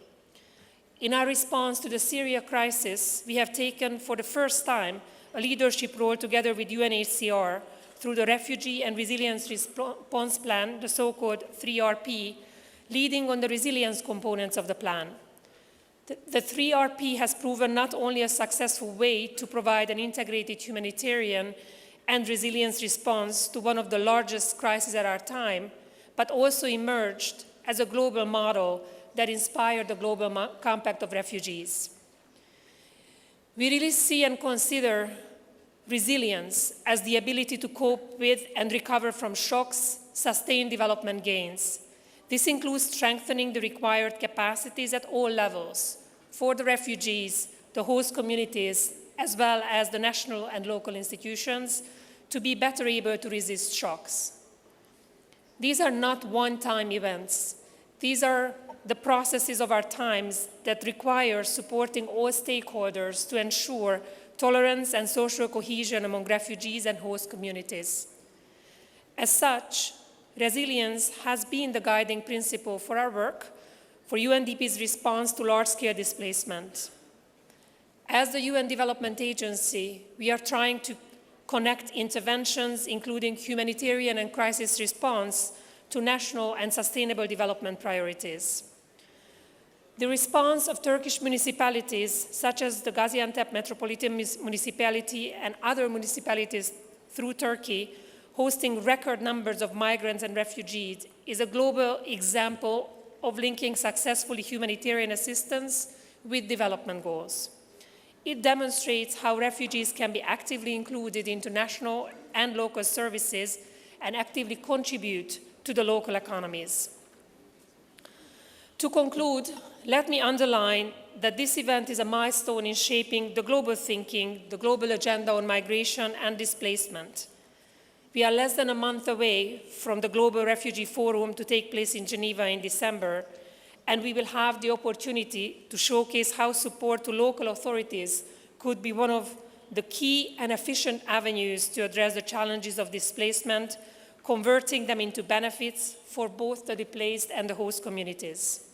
In our response to the Syria crisis, we have taken for the first time a leadership role together with UNHCR through the Refugee and Resilience Response Plan, the so-called 3RP, leading on the resilience components of the plan. The 3RP has proven not only a successful way to provide an integrated humanitarian and resilience response to one of the largest crises at our time, but also emerged as a global model that inspired the Global Compact of Refugees. We really see and consider resilience as the ability to cope with and recover from shocks, sustain development gains. This includes strengthening the required capacities at all levels for the refugees, the host communities, as well as the national and local institutions to be better able to resist shocks. These are not one-time events. These are the processes of our times that require supporting all stakeholders to ensure tolerance and social cohesion among refugees and host communities. As such, resilience has been the guiding principle for our work, for UNDP's response to large-scale displacement. As the UN Development Agency, we are trying to connect interventions, including humanitarian and crisis response, to national and sustainable development priorities. The response of Turkish municipalities, such as the Gaziantep Metropolitan Municipality and other municipalities through Turkey, hosting record numbers of migrants and refugees, is a global example of linking successfully humanitarian assistance with development goals. It demonstrates how refugees can be actively included into national and local services and actively contribute to the local economies. To conclude, let me underline that this event is a milestone in shaping the global thinking, the global agenda on migration and displacement. We are less than a month away from the Global Refugee Forum to take place in Geneva in December, and we will have the opportunity to showcase how support to local authorities could be one of the key and efficient avenues to address the challenges of displacement, converting them into benefits for both the displaced and the host communities.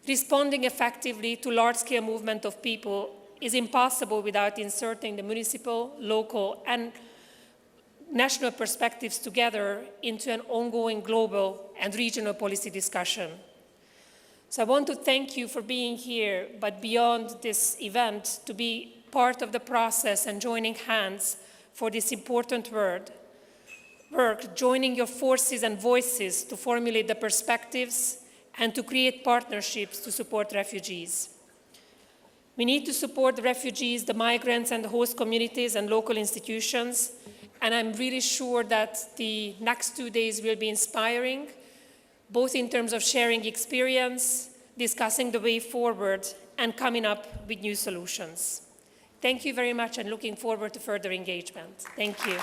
Responding effectively to large-scale movement of people is impossible without inserting the municipal, local, and national perspectives together into an ongoing global and regional policy discussion. So I want to thank you for being here, but beyond this event, to be part of the process and joining hands for this important work, joining your forces and voices to formulate the perspectives and to create partnerships to support refugees. We need to support the refugees, the migrants, and the host communities and local institutions, and I'm really sure that the next 2 days will be inspiring, both in terms of sharing experience, discussing the way forward, and coming up with new solutions. Thank you very much, and looking forward to further engagement. Thank you.